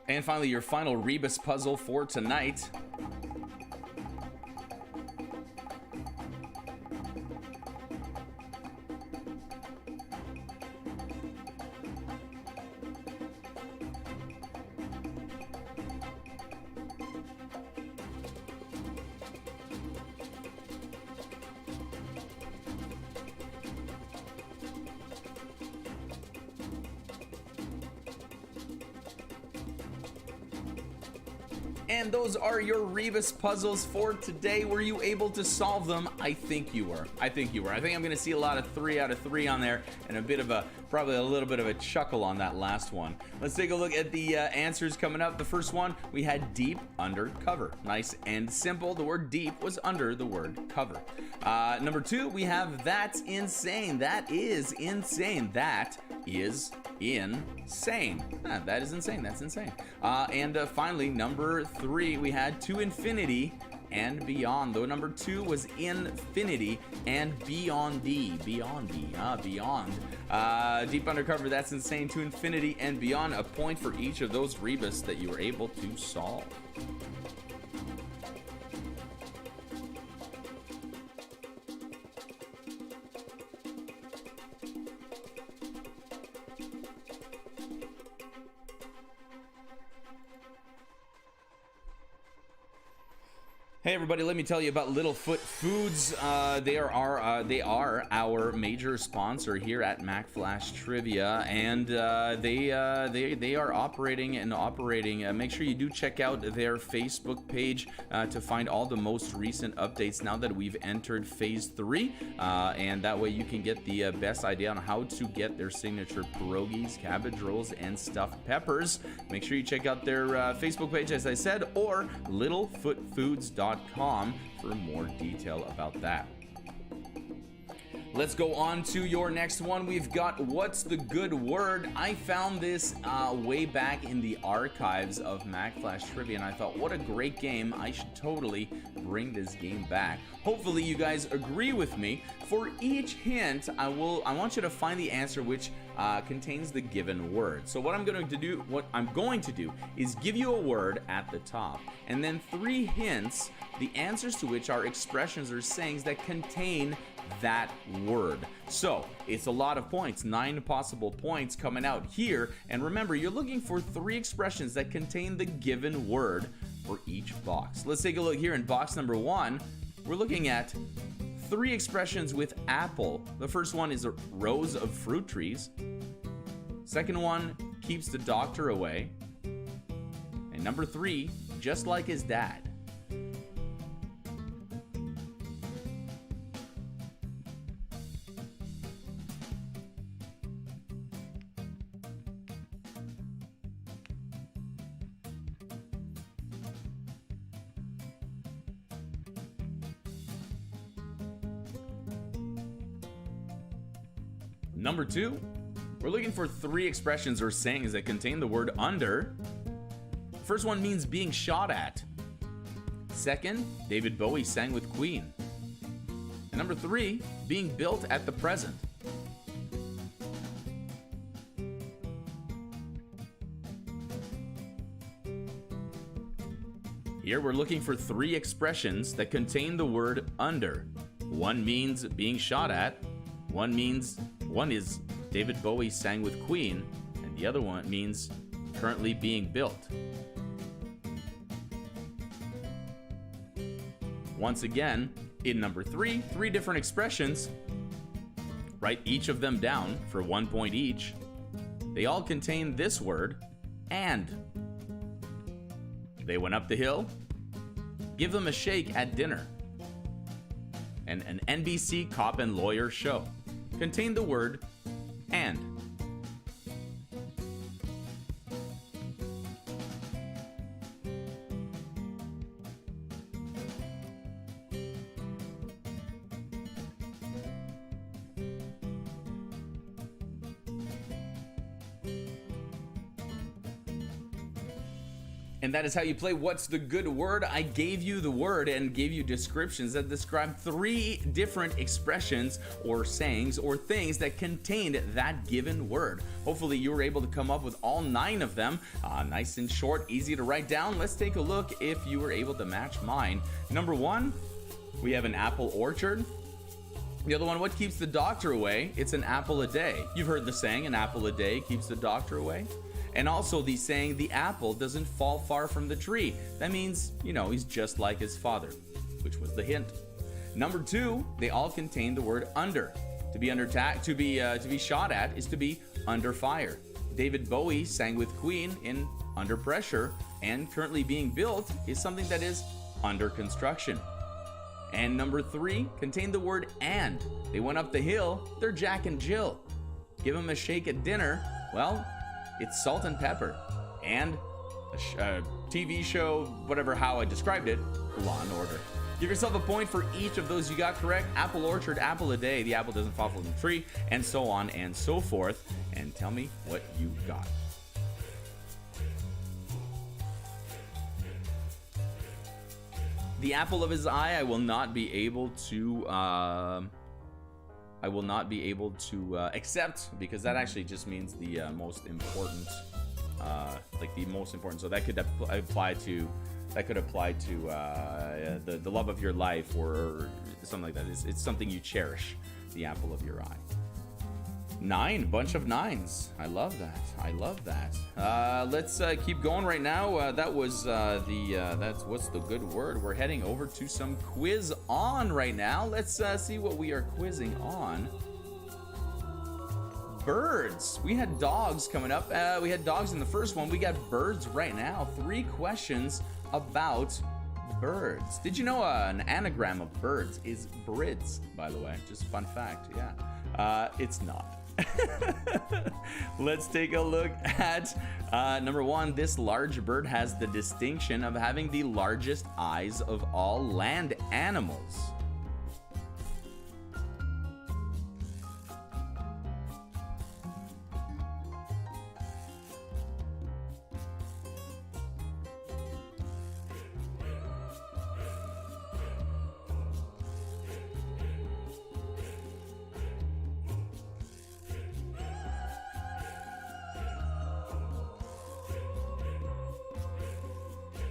And finally, your final Rebus puzzle for tonight. And those are your Rebus puzzles for today. Were you able to solve them? I think you were. I think I'm going to see a lot of 3 out of 3 on there, and probably a little bit of a chuckle on that last one. Let's take a look at the answers coming up. The first one, we had deep under cover. Nice and simple. The word deep was under the word cover. Number 2, we have that's insane. That is insane. That is insane. That is insane. That's insane. And finally, number 3, we had to infinity and beyond. Though number 2 was infinity and beyond. Beyond. Deep undercover, that's insane, to infinity and beyond. A point for each of those Rebus that you were able to solve. Hey everybody, let me tell you about Littlefoot Foods. They are our major sponsor here at Mack Flash Trivia, and they are operating. Make sure you do check out their Facebook page to find all the most recent updates now that we've entered Phase 3, and that way you can get the best idea on how to get their signature pierogies, cabbage rolls, and stuffed peppers. Make sure you check out their Facebook page, as I said, or littlefootfoods.com for more detail about that. Let's go on to your next one. We've got What's the Good Word? I found this way back in the archives of Mack Flash Trivia, and I thought, what a great game. I should totally bring this game back. Hopefully you guys agree with me. For each hint, I want you to find the answer which contains the given word. So what I'm going to do is give you a word at the top, and then 3 hints, the answers to which are expressions or sayings that contain that word. So it's a lot of points, 9 possible points coming out here. And remember, you're looking for 3 expressions that contain the given word for each box. Let's take a look here in box number 1. We're looking at 3 expressions with apple. The first one is rows of fruit trees. Second one, keeps the doctor away. And number 3, just like his dad. Number 2, we're looking for 3 expressions or sayings that contain the word under. First one means being shot at. Second, David Bowie sang with Queen. And number 3, being built at the present. Here we're looking for 3 expressions that contain the word under. One means being shot at. One is David Bowie sang with Queen, and the other one means currently being built. Once again, in number 3, 3 different expressions. Write each of them down for 1 point each. They all contain this word, and. They went up the hill. Give them a shake at dinner. And an NBC cop and lawyer show contain the word and. And that is how you play What's the Good Word? I gave you the word and gave you descriptions that describe 3 different expressions or sayings or things that contained that given word. Hopefully you were able to come up with all 9 of them. Nice and short, easy to write down. Let's take a look if you were able to match mine. Number 1, we have an apple orchard. The other one, what keeps the doctor away? It's an apple a day. You've heard the saying, an apple a day keeps the doctor away. And also the saying, the apple doesn't fall far from the tree. That means, he's just like his father, which was the hint. Number 2, they all contain the word under. To be under attack, to be shot at is to be under fire. David Bowie sang with Queen in Under Pressure, and currently being built is something that is under construction. And number 3 contained the word and. They went up the hill, they're Jack and Jill. Give them a shake at dinner, well, it's salt and pepper. And a TV show, whatever how I described it, Law and Order. Give yourself a point for each of those you got correct. Apple orchard, apple a day, the apple doesn't fall from the tree, and so on and so forth. And tell me what you got. The apple of his eye, I will not be able to accept, because that actually just means the most important, the most important. So that could apply to the love of your life or something like that. It's something you cherish, the apple of your eye. 9, bunch of 9s. I love that. I love that. Let's keep going right now. That was that's what's the good word? We're heading over to some quiz on right now. Let's see what we are quizzing on. Birds. We had dogs coming up. We had dogs in the first one. We got birds right now. 3 questions about birds. Did you know an anagram of birds is brids, by the way? Just a fun fact, yeah. It's not. Let's take a look at number 1. This large bird has the distinction of having the largest eyes of all land animals.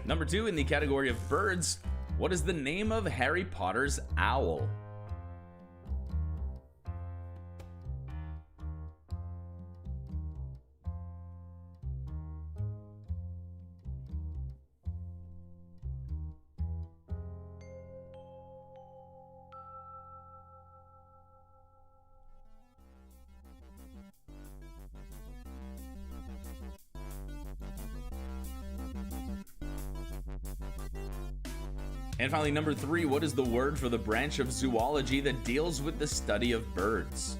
Number 2, in the category of birds, what is the name of Harry Potter's owl? And finally, number 3, what is the word for the branch of zoology that deals with the study of birds?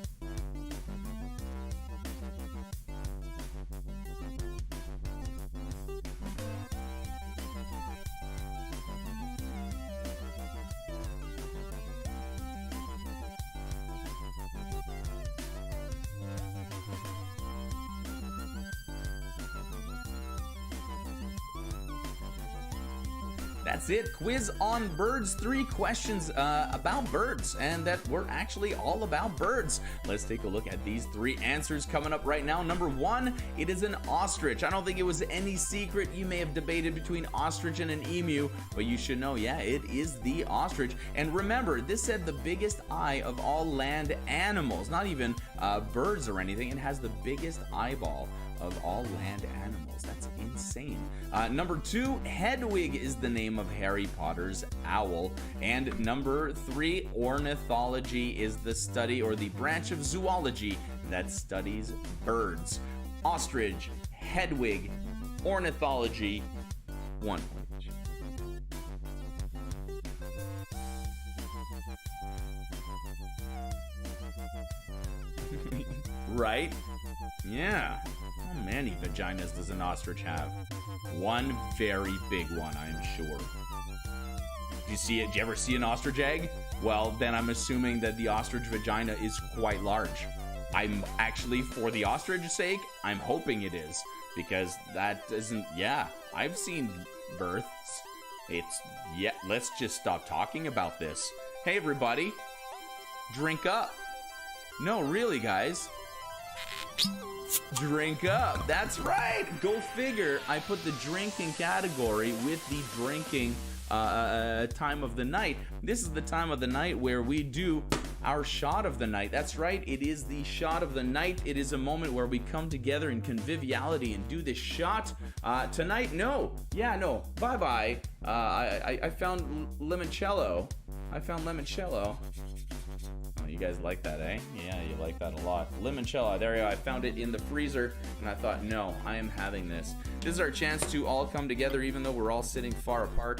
That's it. Quiz on birds. 3 questions about birds, and that were actually all about birds. Let's take a look at these 3 answers coming up right now. Number 1, it is an ostrich. I don't think it was any secret. You may have debated between ostrich and an emu, but you should know, yeah, it is the ostrich. And remember, this said the biggest eye of all land animals, not even birds or anything. It has the biggest eyeball of all land animals. That's insane. Number 2, Hedwig is the name of Harry Potter's owl. And number 3, ornithology is the study or the branch of zoology that studies birds. Ostrich, Hedwig, ornithology, 1 point each. Right? Yeah. How many vaginas does an ostrich have? One very big one, I am sure. Did you see it? Did you ever see an ostrich egg? Well, then I'm assuming that the ostrich vagina is quite large. I'm actually, for the ostrich's sake, I'm hoping it is. Because that isn't, yeah, I've seen births. It's, yeah, let's just stop talking about this. Hey, everybody, drink up. No, really, guys. Drink up. That's right. Go figure. I put the drinking category with the drinking time of the night. This is the time of the night where we do our shot of the night. That's right. It is the shot of the night. It is a moment where we come together in conviviality and do this shot. Tonight, no. Yeah, no. Bye-bye. I found limoncello. You guys like that, eh? Yeah, you like that a lot. Limoncello, there you go. I found it in the freezer, and I thought, no, I am having this. This is our chance to all come together, even though we're all sitting far apart,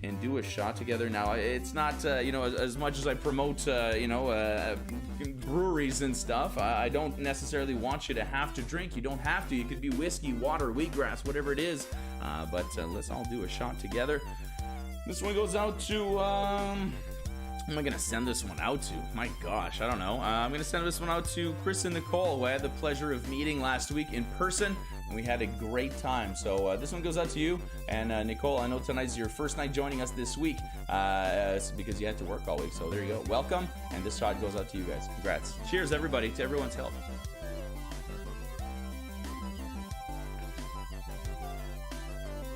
and do a shot together. Now, it's not, as much as I promote, breweries and stuff, I don't necessarily want you to have to drink. You don't have to. You could be whiskey, water, wheatgrass, whatever it is. But let's all do a shot together. This one goes out to, who am I going to send this one out to? My gosh, I don't know. I'm going to send this one out to Chris and Nicole, who I had the pleasure of meeting last week in person, and we had a great time. So this one goes out to you. And Nicole, I know tonight's your first night joining us this week because you had to work all week. So there you go. Welcome. And this shot goes out to you guys. Congrats. Cheers, everybody, to everyone's help.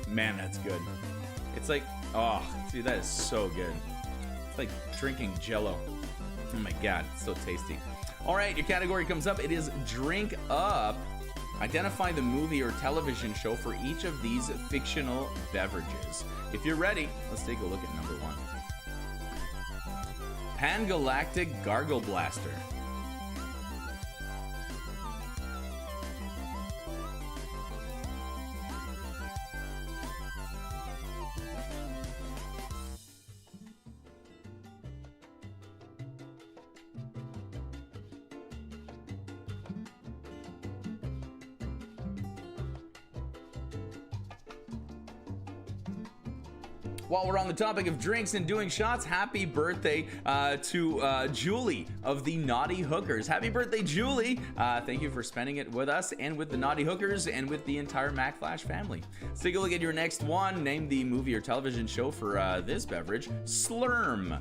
Man, that's good. It's like, oh, dude, that is so good. Like drinking Jello. Oh my god, it's so tasty. All right, your category comes up. It is Drink Up. Identify the movie or television show for each of these fictional beverages. If you're ready, let's take a look at number 1. Pan-Galactic Gargle Blaster. While we're on the topic of drinks and doing shots, happy birthday to Julie of the Naughty Hookers. Happy birthday, Julie. Thank you for spending it with us and with the Naughty Hookers and with the entire Mack Flash family. Let's take a look at your next one. Name the movie or television show for this beverage. Slurm.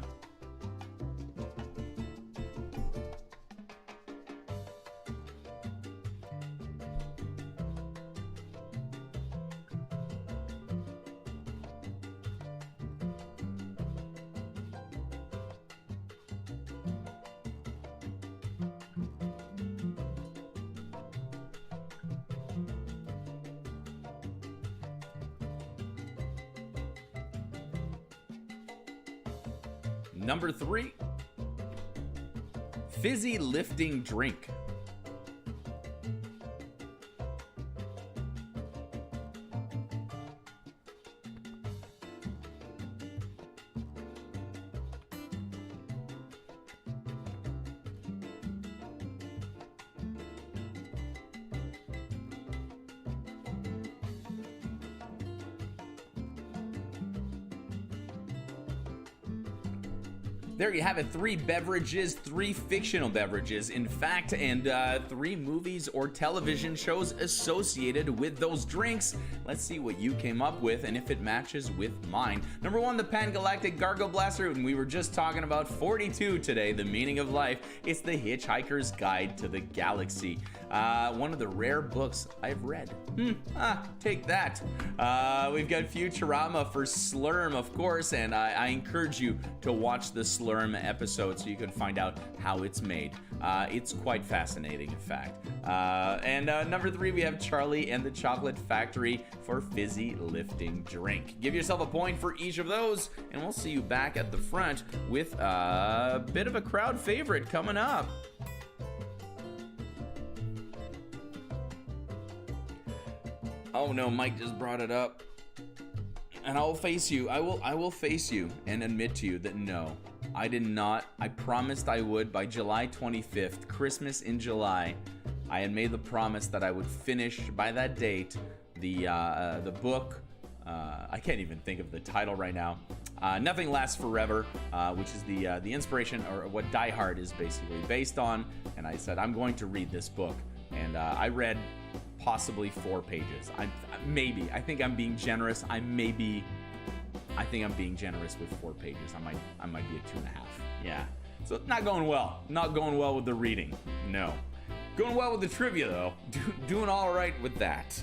Number 3, fizzy lifting drink. There you have it, 3 beverages, 3 fictional beverages, in fact, and 3 movies or television shows associated with those drinks. Let's see what you came up with and if it matches with mine. Number 1, the Pan-Galactic Gargle Blaster, and we were just talking about 42 today, the meaning of life. It's the Hitchhiker's Guide to the Galaxy. One of the rare books I've read. Take that. We've got Futurama for Slurm, of course, and I encourage you to watch the Slurm episode so you can find out how it's made. It's quite fascinating, in fact. And number 3, we have Charlie and the Chocolate Factory for fizzy lifting drink. Give yourself a point for each of those, and we'll see you back at the front with a bit of a crowd favorite coming up. Oh no, Mike just brought it up. And I'll face you, I will face you and admit to you that no, I did not. I promised I would by July 25th, Christmas in July. I had made the promise that I would finish by that date the book. I can't even think of the title right now. Nothing Lasts Forever, which is the inspiration, or what Die Hard is basically based on. And I said, I'm going to read this book. And I read possibly 4 pages. I think I'm being generous. I think I'm being generous with 4 pages. I might be at 2.5. Yeah. So not going well. Not going well with the reading. No. Going well with the trivia though. Doing all right with that.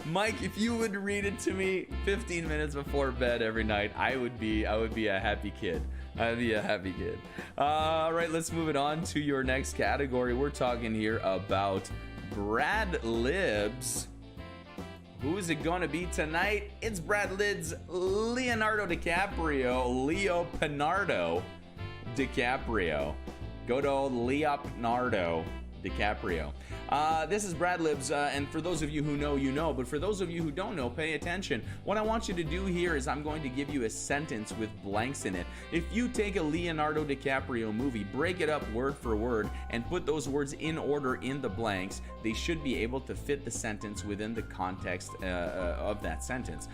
Mike, if you would read it to me 15 minutes before bed every night, I would be a happy kid. I'd be a happy kid. All right, let's move it on to your next category. We're talking here about Brad Libs. Who is it going to be tonight? It's Brad Libs, Leonardo DiCaprio, Leonardo DiCaprio. Good old Leonardo DiCaprio. This is Brad Libs, and for those of you who know, you know, but for those of you who don't know, pay attention. What I want you to do here is I'm going to give you a sentence with blanks in it. If you take a Leonardo DiCaprio movie, break it up word for word, and put those words in order in the blanks, they should be able to fit the sentence within the context of that sentence.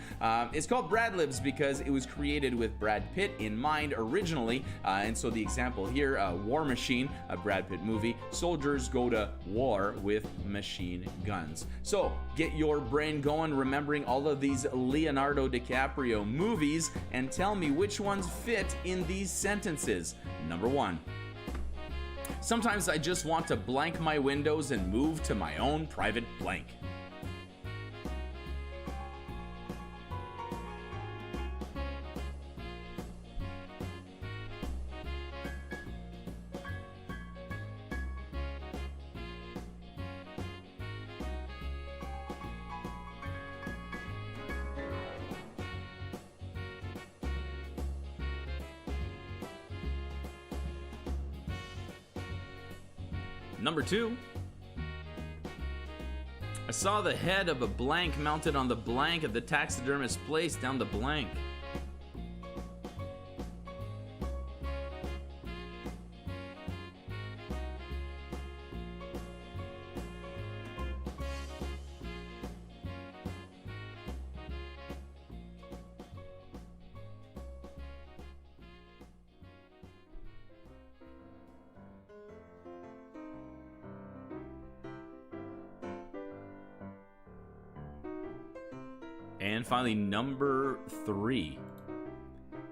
It's called Brad Libs because it was created with Brad Pitt in mind originally, and so the example here, War Machine, a Brad Pitt movie, soldiers go to war with machine guns. So get your brain going, remembering all of these Leonardo DiCaprio movies, and tell me which ones fit in these sentences. Number 1. Sometimes I just want to blank my windows and move to my own private blank. Number 2. I saw the head of a blank mounted on the blank at the taxidermist's place down the blank. And finally, number 3.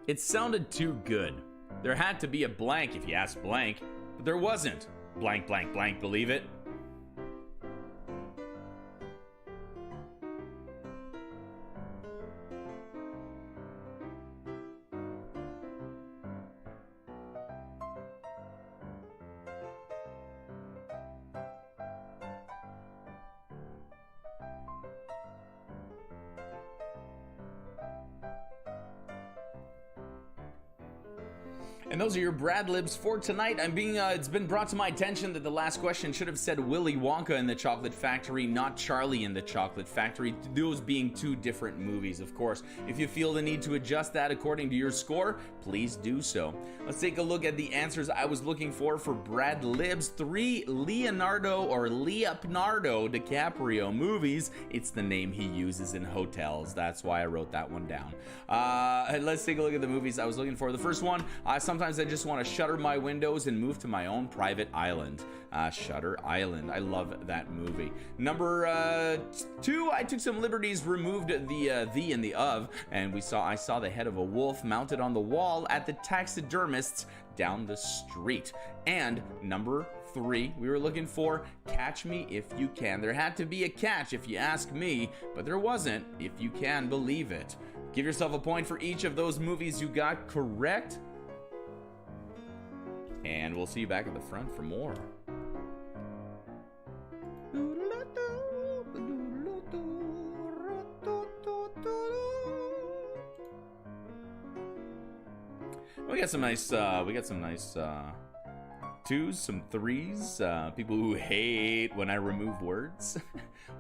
It sounded too good. There had to be a blank if you asked blank, but there wasn't. Blank, blank, blank, believe it? And those are your Brad Libs for tonight. It's been brought to my attention that the last question should have said Willy Wonka in the Chocolate Factory, not Charlie in the Chocolate Factory, those being 2 different movies, of course. If you feel the need to adjust that according to your score, please do so. Let's take a look at the answers I was looking for Brad Libs. 3 Leonardo DiCaprio movies. It's the name he uses in hotels. That's why I wrote that one down. Let's take a look at the movies I was looking for. The first one, sometimes I just want to shutter my windows and move to my own private island. Shutter Island. I love that movie. Number 2, I took some liberties, removed the and the of, and I saw the head of a wolf mounted on the wall at the taxidermist's down the street. And number 3, we were looking for Catch Me If You Can. There had to be a catch if you ask me, but there wasn't if you can believe it. Give yourself a point for each of those movies you got correct. And we'll see you back at the front for more. We got some nice 2s, some 3s, people who hate when I remove words.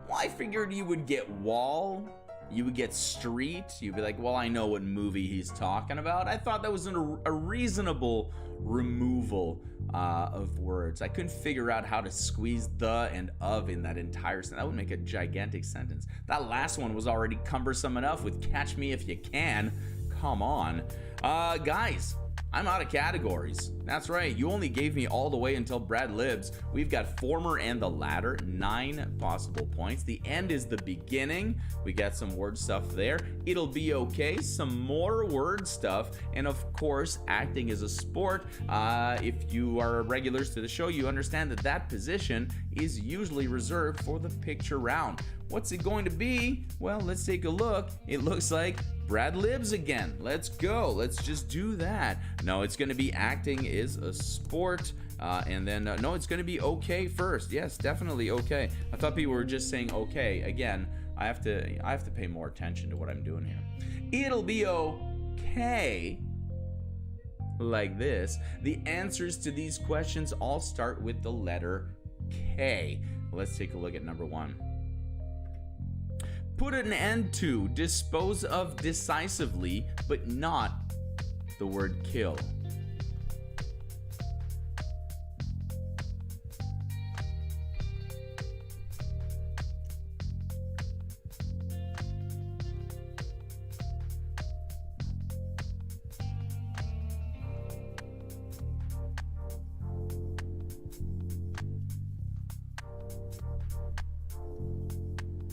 Well, I figured you would get wall, you would get street, you'd be like, well, I know what movie he's talking about. I thought that was a reasonable removal of words. I couldn't figure out how to squeeze the and of in that entire sentence. That would make a gigantic sentence. That last one was already cumbersome enough with Catch Me If You Can. Come on. Guys, I'm out of categories. That's right, you only gave me all the way until Brad Libs. We've got former and the latter, 9 possible points. The end is the beginning. We got some word stuff there. It'll be okay, some more word stuff, and of course, acting is a sport. If you are regulars to the show, you understand that position is usually reserved for the picture round. What's it going to be? Well, let's take a look. It looks like Brad Libs again. Let's go. Let's just do that. No, it's going to be acting is a sport. And then, no, it's going to be okay first. Yes, definitely okay. I thought people were just saying okay. Again, I have to pay more attention to what I'm doing here. It'll be okay. Like this. The answers to these questions all start with the letter K. Let's take a look at number 1. Put an end to, dispose of decisively, but not the word kill.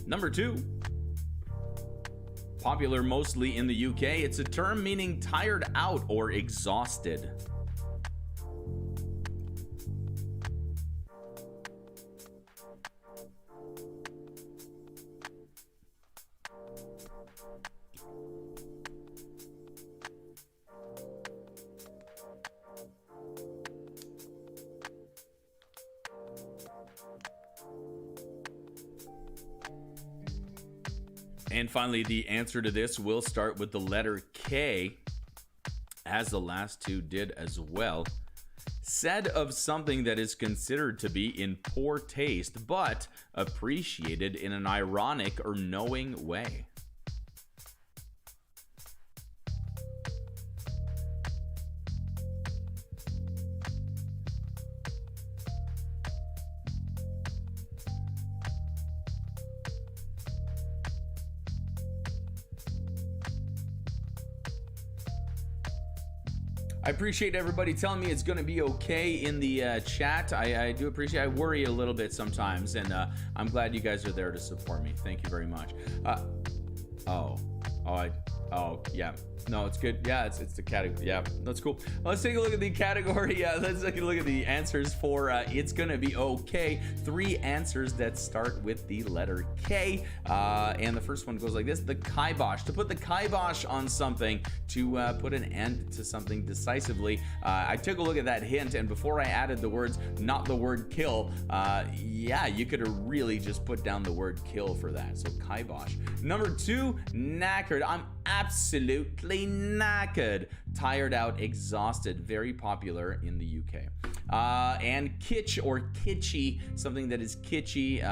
Number 2. Popular mostly in the UK, it's a term meaning tired out or exhausted. And finally, the answer to this will start with the letter K, as the last 2 did as well. Said of something that is considered to be in poor taste, but appreciated in an ironic or knowing way. I appreciate everybody telling me it's going to be okay in the chat. I do appreciate. I worry a little bit sometimes, and I'm glad you guys are there to support me. Thank you very much. Yeah. No, it's good. Yeah, it's the category. Yeah, that's cool. Let's take a look at the category. Let's take a look at the answers for It's Gonna Be Okay. 3 answers that start with the letter K. And the first one goes like this: the kibosh. To put the kibosh on something, to put an end to something decisively. I took a look at that hint, and before I added the words, not the word kill, yeah, you could have really just put down the word kill for that. So kibosh. Number 2, knackered. I'm absolutely knackered, tired out, exhausted. Very popular in the UK. And kitsch or kitschy, something that is kitschy.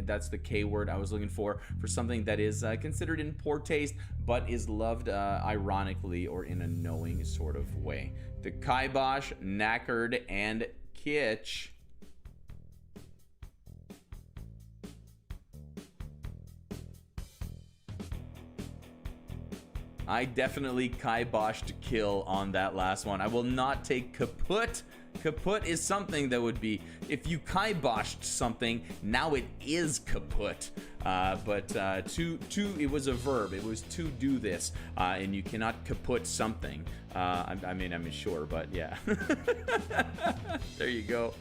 That's the K word I was looking for something that is considered in poor taste, but is loved ironically or in a knowing sort of way. The kibosh, knackered, and kitsch. I definitely kiboshed kill on that last one. I will not take kaput. Kaput is something that would be, if you kiboshed something, now it is kaput. But it was a verb. It was to do this, and you cannot kaput something. I mean, I'm sure, but yeah. There you go.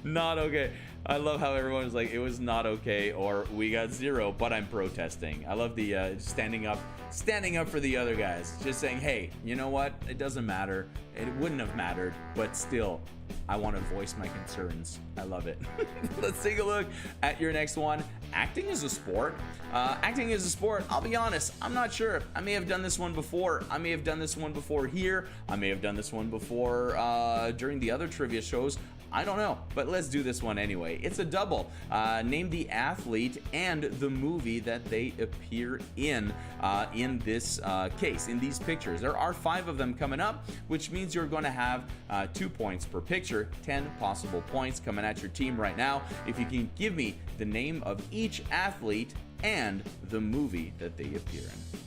Not okay. I love how everyone's like, it was not okay, or we got 0, but I'm protesting. I love the standing up for the other guys. Just saying, hey, you know what? It doesn't matter. It wouldn't have mattered, but still, I want to voice my concerns. I love it. Let's take a look at your next one. Acting is a sport. Acting is a sport. I'll be honest, I'm not sure. I may have done this one before. I may have done this one before here. I may have done this one before during the other trivia shows. I don't know, but let's do this one anyway. It's a double. Name the athlete and the movie that they appear in this case, in these pictures. There are 5 of them coming up, which means you're going to have 2 points per picture, 10 possible points coming at your team right now. If you can give me the name of each athlete and the movie that they appear in.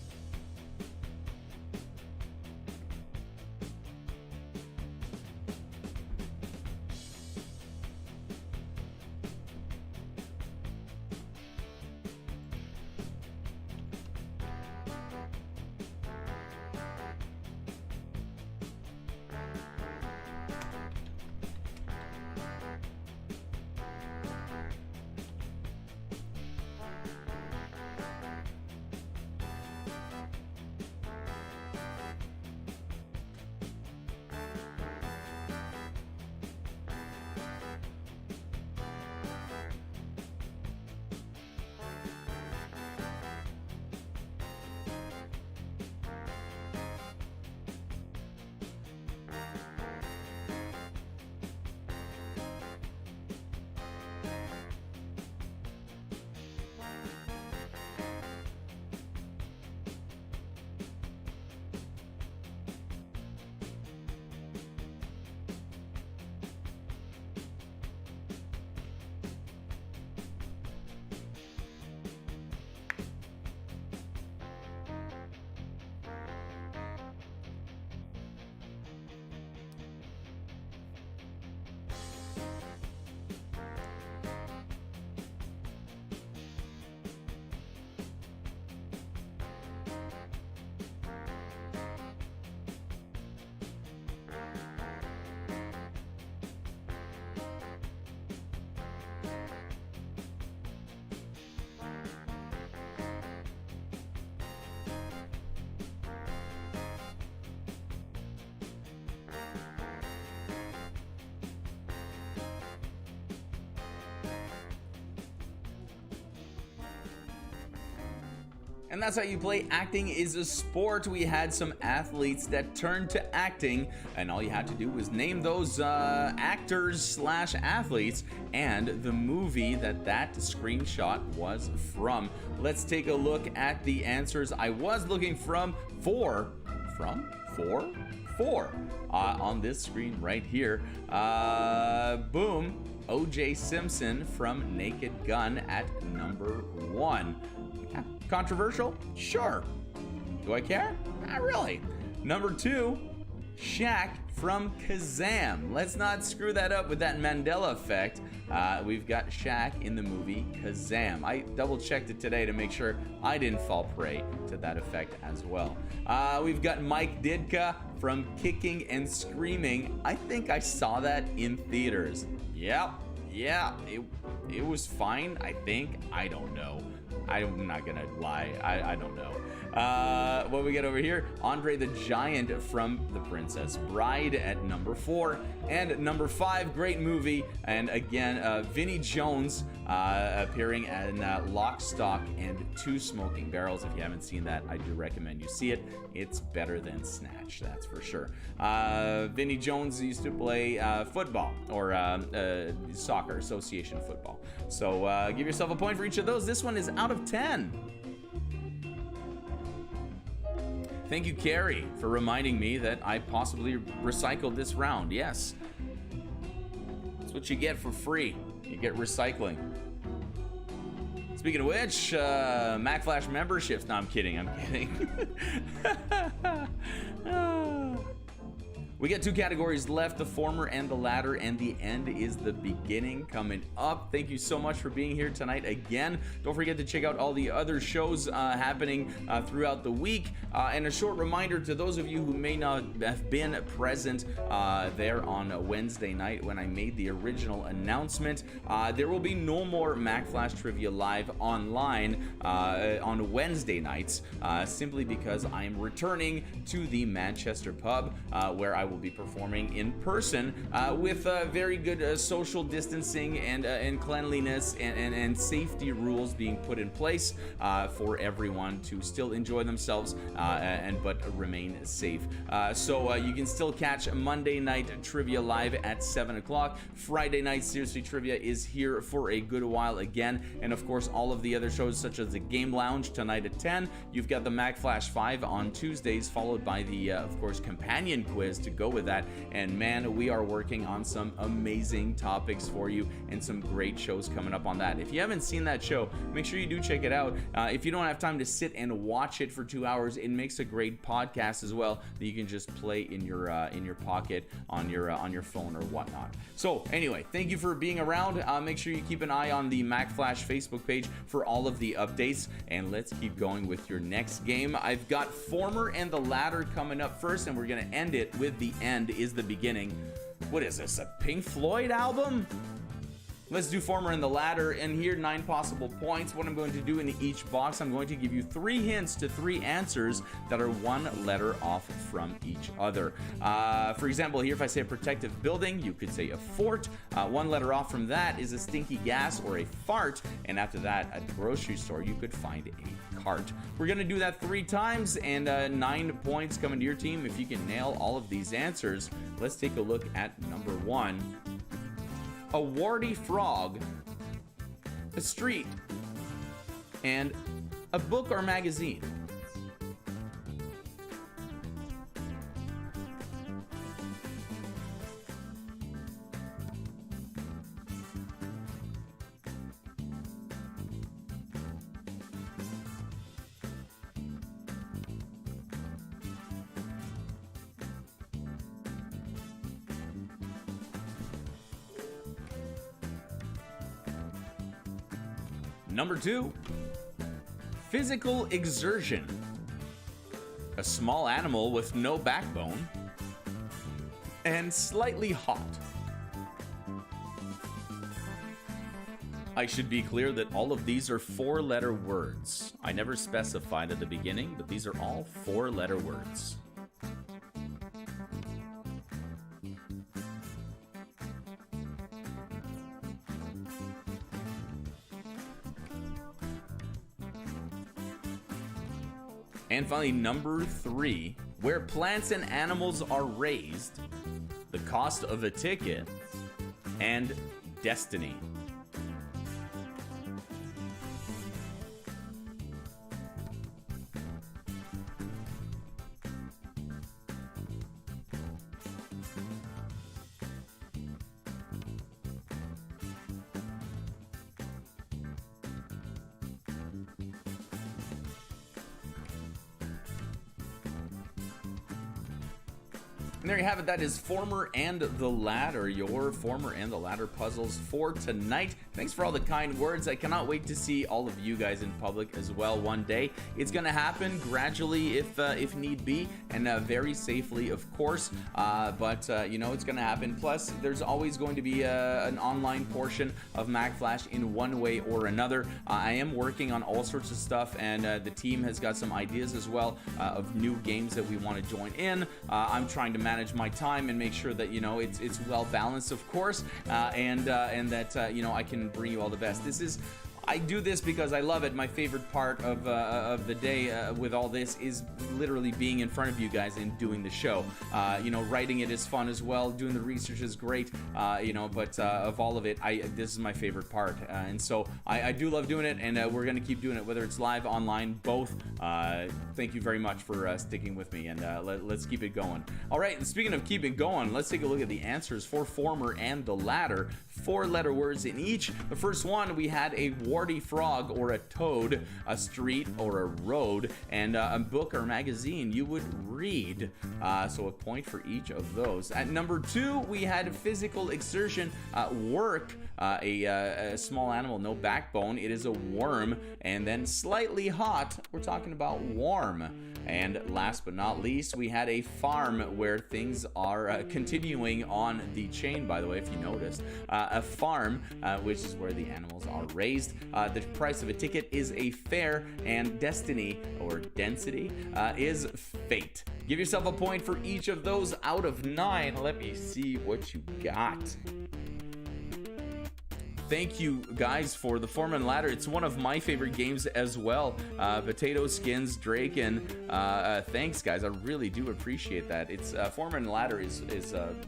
And that's how you play Acting is a Sport. We had some athletes that turned to acting, and all you had to do was name those actors/athletes and the movie that screenshot was from. Let's take a look at the answers. I was looking from four on this screen right here. Boom. O.J. Simpson from Naked Gun at number 1. Controversial? Sure. Do I care? Not really. Number 2, Shaq from Kazam. Let's not screw that up with that Mandela effect. We've got Shaq in the movie Kazam. I double checked it today to make sure I didn't fall prey to that effect as well. We've got Mike Ditka from Kicking and Screaming. I think I saw that in theaters. Yeah, it was fine, I think. I don't know. I'm not gonna lie, I don't know. What we got over here? Andre the Giant from The Princess Bride at number 4. And number 5, great movie. And again, Vinnie Jones appearing in Lock, Stock, and Two Smoking Barrels. If you haven't seen that, I do recommend you see it. It's better than Snatch, that's for sure. Vinnie Jones used to play football, or soccer, association football. So give yourself a point for each of those. This one is out of 10. Thank you, Carrie, for reminding me that I possibly recycled this round. Yes. That's what you get for free. You get recycling. Speaking of which, Mack Flash memberships. No, I'm kidding. We got 2 categories left, the former and the latter, and the end is the beginning coming up. Thank you so much for being here tonight again. Don't forget to check out all the other shows happening throughout the week. And a short reminder to those of you who may not have been present there on Wednesday night when I made the original announcement, there will be no more Mack Flash Trivia Live online on Wednesday nights, simply because I am returning to the Manchester pub where I will be performing in person with very good social distancing and cleanliness and safety rules being put in place for everyone to still enjoy themselves but remain safe. So you can still catch Monday night trivia live at 7 o'clock. Friday night Seriously Trivia is here for a good while again, and of course all of the other shows such as the Game Lounge tonight at 10. You've got the Mack Flash 5 on Tuesdays, followed by the of course companion quiz to go with that. And man, we are working on some amazing topics for you and some great shows coming up on that. If you haven't seen that show, make sure you do check it out. If you don't have time to sit and watch it for 2 hours, it makes a great podcast as well that you can just play in your pocket on your phone or whatnot. So anyway, thank you for being around. Make sure you keep an eye on the Mack Flash Facebook page for all of the updates, and let's keep going with your next game. I've got Former and the Latter coming up first, and we're gonna end it with The End is the Beginning. What is this, a Pink Floyd album? Let's do Former and the Latter, and here 9 possible points. What I'm going to do in each box, I'm going to give you 3 hints to 3 answers that are 1 letter off from each other. For example, here if I say a protective building, you could say a fort. 1 letter off from that is a stinky gas or a fart, and after that, at the grocery store, you could find a cart. We're gonna do that 3 times, and 9 points coming to your team if you can nail all of these answers. Let's take a look at number 1. A warty frog, a street, and a book or magazine. Number 2, physical exertion. A small animal with no backbone and slightly hot. I should be clear that all of these are 4-letter words. I never specified at the beginning, but these are all 4-letter words. And finally, number 3, where plants and animals are raised, the cost of a ticket, and destiny. And there you have it. That is Former and the Ladder, your Former and the Ladder puzzles for tonight. Thanks for all the kind words. I cannot wait to see all of you guys in public as well one day. It's going to happen gradually if need be, and very safely, of course. But you know, it's going to happen. Plus, there's always going to be an online portion of Mack Flash in one way or another. I am working on all sorts of stuff, and the team has got some ideas as well of new games that we want to join in. I'm trying to manage my time and make sure that, you know, it's well balanced, of course, and that you know, I can bring you all the best. I do this because I love it. My favorite part of the day with all this is literally being in front of you guys and doing the show. You know, writing it is fun as well. Doing the research is great. You know, but of all of it, this is my favorite part. And so I do love doing it, and we're going to keep doing it, whether it's live, online, both. Thank you very much for sticking with me, and let's keep it going. All right, and speaking of keeping going, let's take a look at the answers for Former and the Ladder. 4-letter words in each. The first one, we had a warty frog or a toad, a street or a road, and a book or magazine you would read. So a point for each of those. At number 2, we had physical exertion, work, a small animal, no backbone. It is a worm. And then slightly hot, we're talking about warm. And last but not least, we had a farm, where things are continuing on the chain, by the way, if you noticed. A farm, which is where the animals are raised. The price of a ticket is a fare, and destiny, or density, is fate. Give yourself a point for each of those out of 9. Let me see what you got. Thank you guys for the Former and Ladder. It's one of my favorite games as well. Potato Skins, Drake, and thanks guys. I really do appreciate that. It's Former and Ladder is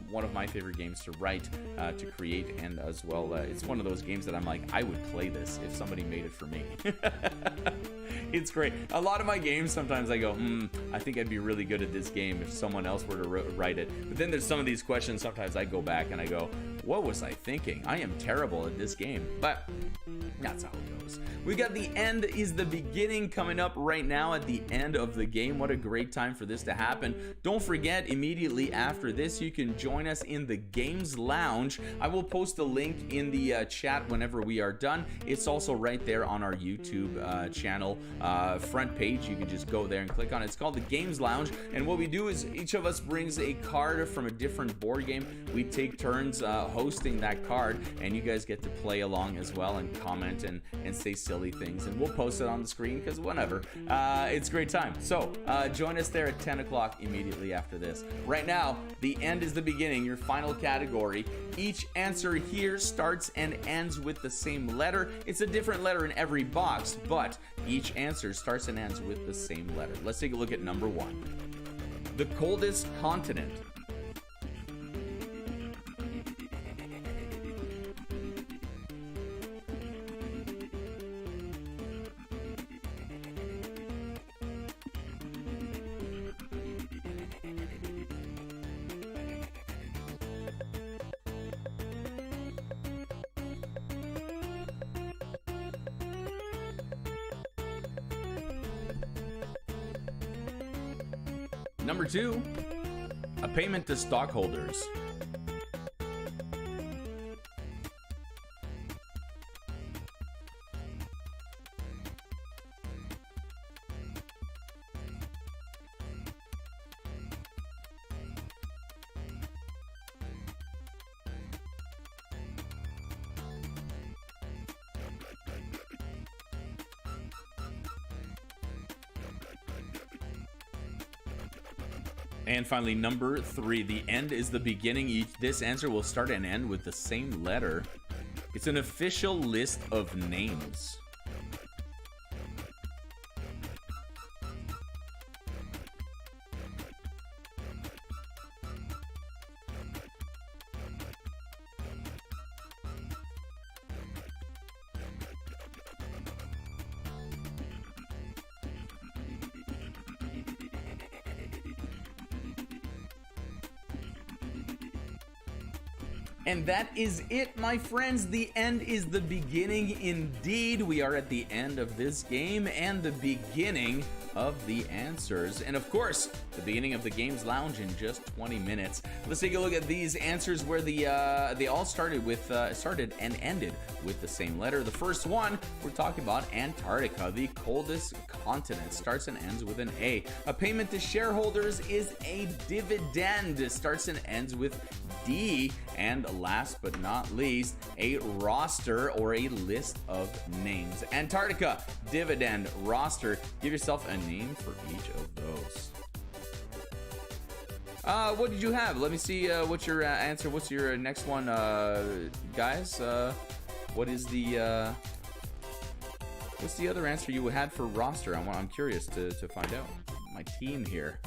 one of my favorite games to write, to create, and as well, it's one of those games that I'm like, I would play this if somebody made it for me. It's great. A lot of my games, sometimes I go, I think I'd be really good at this game if someone else were to write it. But then there's some of these questions, sometimes I go back and I go, what was I thinking? I am terrible at this game. But that's how it goes. We got the end is the beginning coming up right now at the end of the game. What a great time for this to happen. Don't forget, immediately after this, you can join us in the Games Lounge. I will post a link in the chat whenever we are done. It's also right there on our YouTube channel front page. You can just go there and click on it. It's called the Games Lounge, and what we do is each of us brings a card from a different board game. We take turns hosting that card, and you guys get to play along as well and comment and say silly things, and we'll post it on the screen because whatever. It's a great time. So join us there at 10 o'clock immediately after this. Right now, the end is the beginning, your final category. Each answer here starts and ends with the same letter. It's a different letter in every box, but each answer starts and ends with the same letter. Let's take a look at number 1. The coldest continent. Number 2, a payment to stockholders. And finally, number 3, the end is the beginning. This answer will start and end with the same letter. It's an official list of names. And that is it, my friends. The end is the beginning indeed. We are at the end of this game and the beginning of the answers. And of course, the beginning of the Games Lounge in just 20 minutes. Let's take a look at these answers where they all started and ended with the same letter. The first one, we're talking about Antarctica, the coldest continent. Starts and ends with an A. A payment to shareholders is a dividend. Starts and ends with D. And last but not least, a roster or a list of names. Antarctica, dividend, roster. Give yourself a name for each of those. What did you have? Let me see what's your answer. What's your next one, guys? What is the what's the other answer you had for roster? I'm curious to find out. My team here.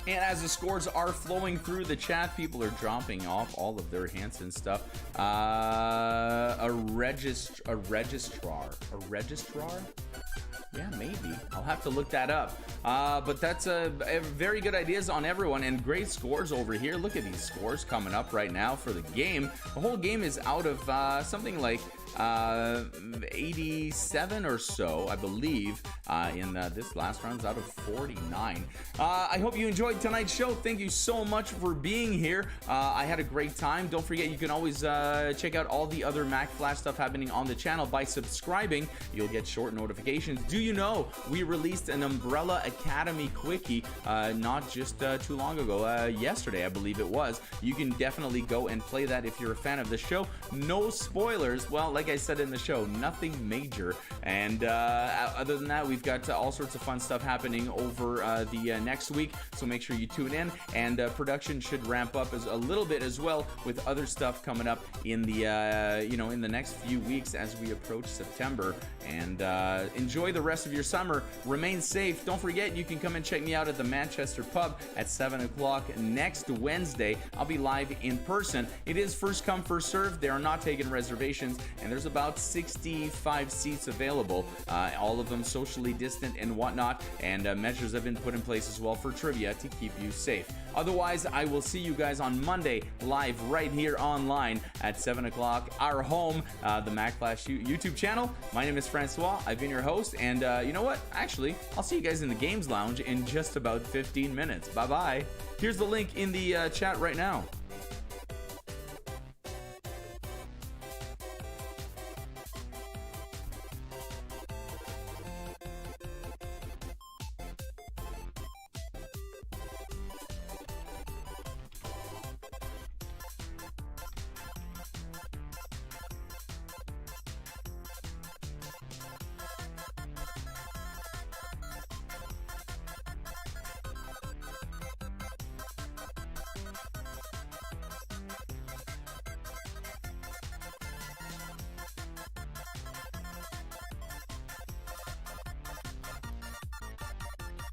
And as the scores are flowing through the chat, people are dropping off all of their hints and stuff. A registrar? Yeah, maybe. I'll have to look that up. But that's a very good ideas on everyone and great scores over here. Look at these scores coming up right now for the game. The whole game is out of something like 87 or so, I believe, in this last round is out of 49. I hope you enjoyed tonight's show. Thank you so much for being here. I had a great time. Don't forget, you can always check out all the other Mack Flash stuff happening on the channel by subscribing. You'll get short notifications. Do you know we released an Umbrella Academy quickie not just too long ago, yesterday I believe it was. You can definitely go and play that if you're a fan of the show. No spoilers. Well, like I said in the show, nothing major. And other than that, we've got all sorts of fun stuff happening over the next week, so make sure you tune in. And production should ramp up a little bit as well with other stuff coming up in the in the next few weeks as we approach September. And enjoy the rest of your summer. Remain safe. Don't forget, you can come and check me out at the Manchester Pub at 7 o'clock next Wednesday. I'll be live in person. It is first come, first served. They are not taking reservations, and there's about 65 seats available, all of them socially distant and whatnot, and measures have been put in place as well for trivia to keep you safe. Otherwise, I will see you guys on Monday live right here online at 7 o'clock, our home, the Mack Flash YouTube channel. My name is Francois. I've been your host, and you know what? Actually, I'll see you guys in the Games Lounge in just about 15 minutes. Bye-bye. Here's the link in the chat right now.